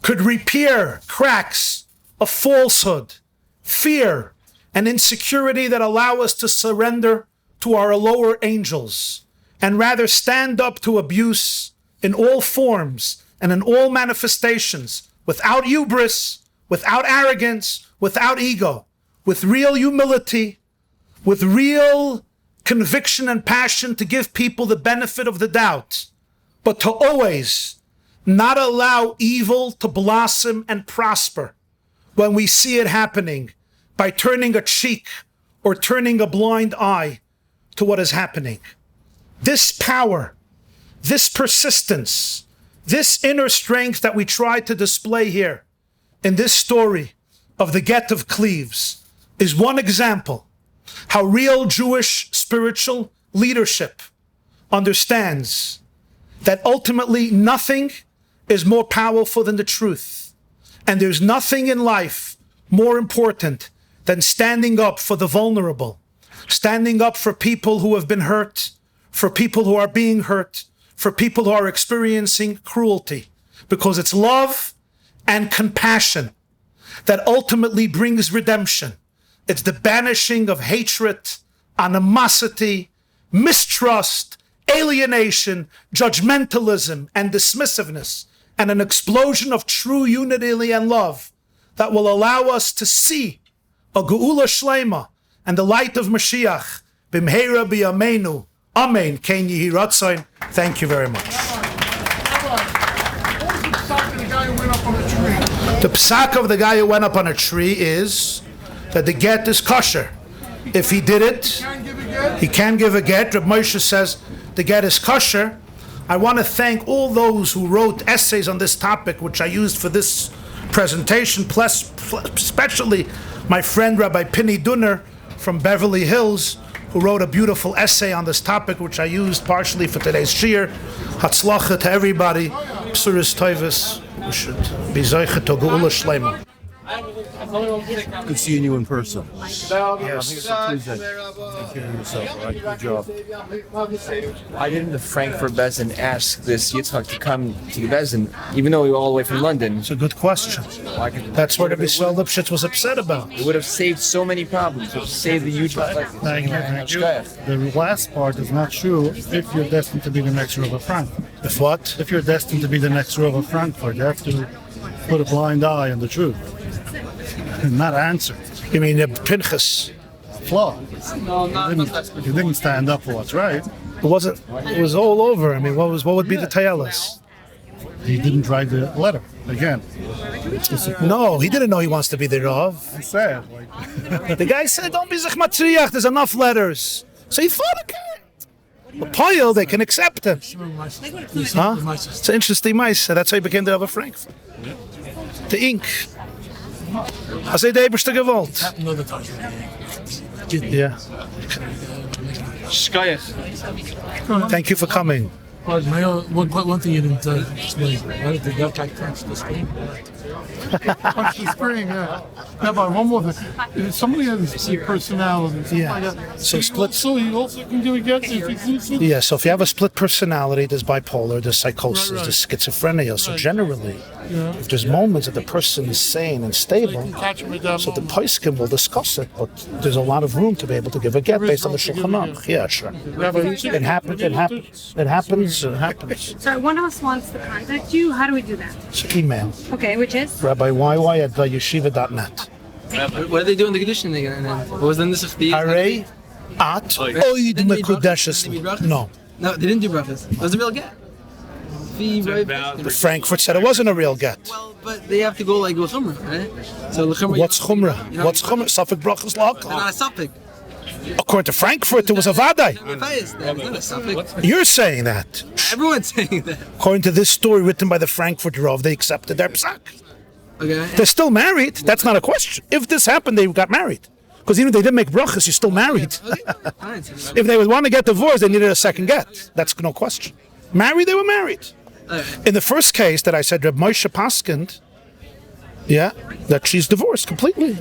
could repair cracks of falsehood, fear, and insecurity that allow us to surrender to our lower angels and rather stand up to abuse in all forms and in all manifestations, without hubris, without arrogance, without ego, with real humility, with real conviction and passion to give people the benefit of the doubt, but to always not allow evil to blossom and prosper when we see it happening, by turning a cheek or turning a blind eye to what is happening. This power, this persistence, this inner strength that we try to display here in this story of the Get of Cleves is one example how real Jewish spiritual leadership understands that ultimately nothing is more powerful than the truth. And there's nothing in life more important than standing up for the vulnerable, standing up for people who have been hurt, for people who are being hurt, for people who are experiencing cruelty, because it's love and compassion that ultimately brings redemption. It's the banishing of hatred, animosity, mistrust, alienation, judgmentalism, and dismissiveness, and an explosion of true unity and love that will allow us to see a Geula Shlema and the light of Mashiach. B'mheira b'yameinu. Amen. Ken yehi ratzain. Thank you very much. Rabbi, what was it stopping the guy who went up on the tree? The psak of the guy who went up on a tree is that the get is kosher. If he did it, he can give a get. Reb Moshe says the get is kosher. I want to thank all those who wrote essays on this topic, which I used for this presentation, plus especially my friend Rabbi Pinny Dunner from Beverly Hills, who wrote a beautiful essay on this topic, which I used partially for today's shir. Hatzlacha to everybody. Psuris Toivus. We should be Zeicha to Geula Shleima. Good seeing you in person. Yes. Tuesday. Take care of yourself, all right? Good job. Why didn't the Frankfurt Bezin ask this Yitzhak to come to the Bezin, even though we were all the way from London? It's a good question. That's what Rabbi Yisrael Lipschitz was upset about. It would have saved so many problems. It would have saved the huge... The last part is not true if you're destined to be the next Rav of Frankfurt. If what? If you're destined to be the next Rav of Frankfurt, you have to put a blind eye on the truth and not answer. You mean Pinchas? Flaw. You didn't stand up for what's right. It wasn't. It was all over. I mean, what would be the tayelas? He didn't write the letter again. No, he didn't know he wants to be the Rav. I said, The guy said, "Don't be zechmatzriach. There's enough letters." So he thought, okay. The Poyel, they can accept him. Huh? It's an interesting mice. That's how he became the Rav of Frankfurt. The ink. Als hij de eberste gewollt. Yeah. Thank you for coming. One thing you didn't explain. Why did the guy touch the screen? Punch the screen, yeah. Now, but one more thing. If somebody has a personality, Yeah. So split. so he also can do a get if he's lucid. Yeah. So if you have a split personality, there's bipolar, there's psychosis, there's schizophrenia. So generally, if there's moments that the person is sane and stable, Catch him at that so the moment. Poiskim will discuss it. But there's a lot of room to be able to give a get based on the Shulchan Aruch. Yeah, sure. It happens. It happens. It happens. It happens. So one of us wants to contact you. How do we do that? So email Okay, which is? rabbiYY@yeshiva.net. What are they doing the condition again? What was the nisach? Hare at oid mekudeshes. No. No, they didn't do breakfast. It was a real get. Frankfurt said it wasn't a real get. Well, but they have to go like l'chumrah, right? So l'chumrah. What's chumrah? What's chumrah? Safek brachas They're not l'alcohol. a suffix. According to Frankfurt, it was a vaday. It's not a suffix. You're saying that. Everyone's saying that. According to this story written by the Frankfurt Rav, they accepted their psak. Okay. They're still married. That's not a question. If this happened, they got married. Because even if they didn't make brachas, you're still married. Okay. Fine. If they would want to get divorced, they needed a second get. That's no question. Married, they were married. In the first case that I said, Reb Moshe Paskind, yeah, that she's divorced completely.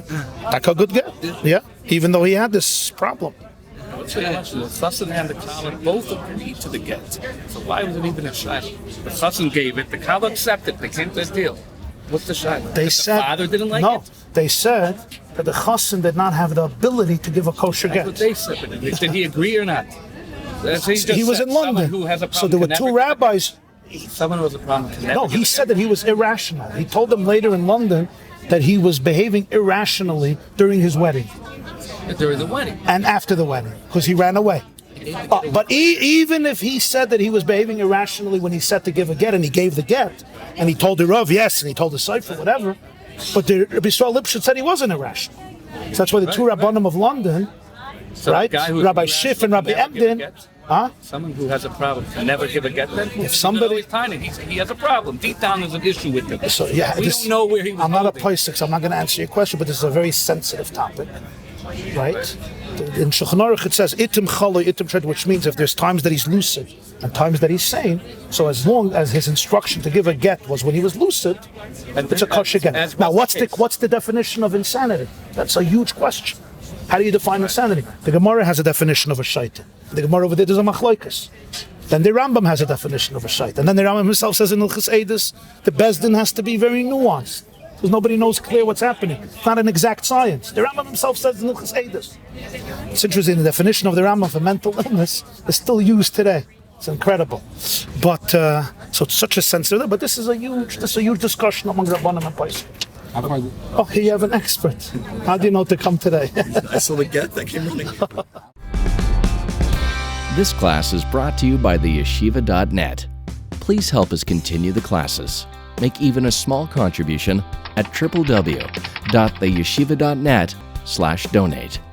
That's a good get. Yeah, even though he had this problem. The Chassan and the Kala both agreed to the get. So why was it even a shayla? The Chassan gave it, the Kala accepted, they came to a deal. What's the shayla? They The said father didn't like no. it? They said that the chassan did not have the ability to give a kosher That's what get. they said. But did he agree or not? That's what just He was said. in Someone London, who has a so there problem were can two never give a rabbis. get. Someone who has a problem can never No, give he a said get. that he was irrational. He told them later in London that he was behaving irrationally during his wedding During the wedding. and after the wedding because he ran away. But even if he said that he was behaving irrationally when he said to give a get and he gave the get and he told the Rav yes and he told the Sefer whatever, but the Rabbi Yisrael Lipschitz said he wasn't irrational. So that's why the two Rabbanim of London, So right, the guy who's Rabbi irrational Schiff and can Rabbi never give a Emden, get. huh? Someone who has a problem can never give a get. Then If somebody- he has a problem. Deep down, there's an issue with him. So yeah, we don't know where he was. I'm not a holding. Poisik, so I'm not going to answer your question, but this is a very sensitive topic, right? In Shulchan Aruch it says itim chaloi, itim tred, which means if there's times that he's lucid and times that he's sane, so as long as his instruction to give a get was when he was lucid, it's a kosher get. as Now, was the case. what's the definition of insanity? That's a huge question. How do you define insanity? The Gemara has a definition of a shaitan. The Gemara over there does a machloikas. Then the Rambam has a definition of a shaitan. And then the Rambam himself says in Ilchus Eidus, the Bezdin has to be very nuanced. Because nobody knows clear what's happening. It's not an exact science. The Rambam himself says in Ilchus Eidus. It's interesting, the definition of the Rambam for mental illness is still used today. It's incredible. But, so it's such a sensitive, but this is a huge discussion among Rabbanim and Paiskim. Oh, here you have an expert. How do you know to come today? I saw the get that came running. This class is brought to you by theyeshiva.net. Please help us continue the classes. make even a small contribution at www.theyeshiva.net/donate.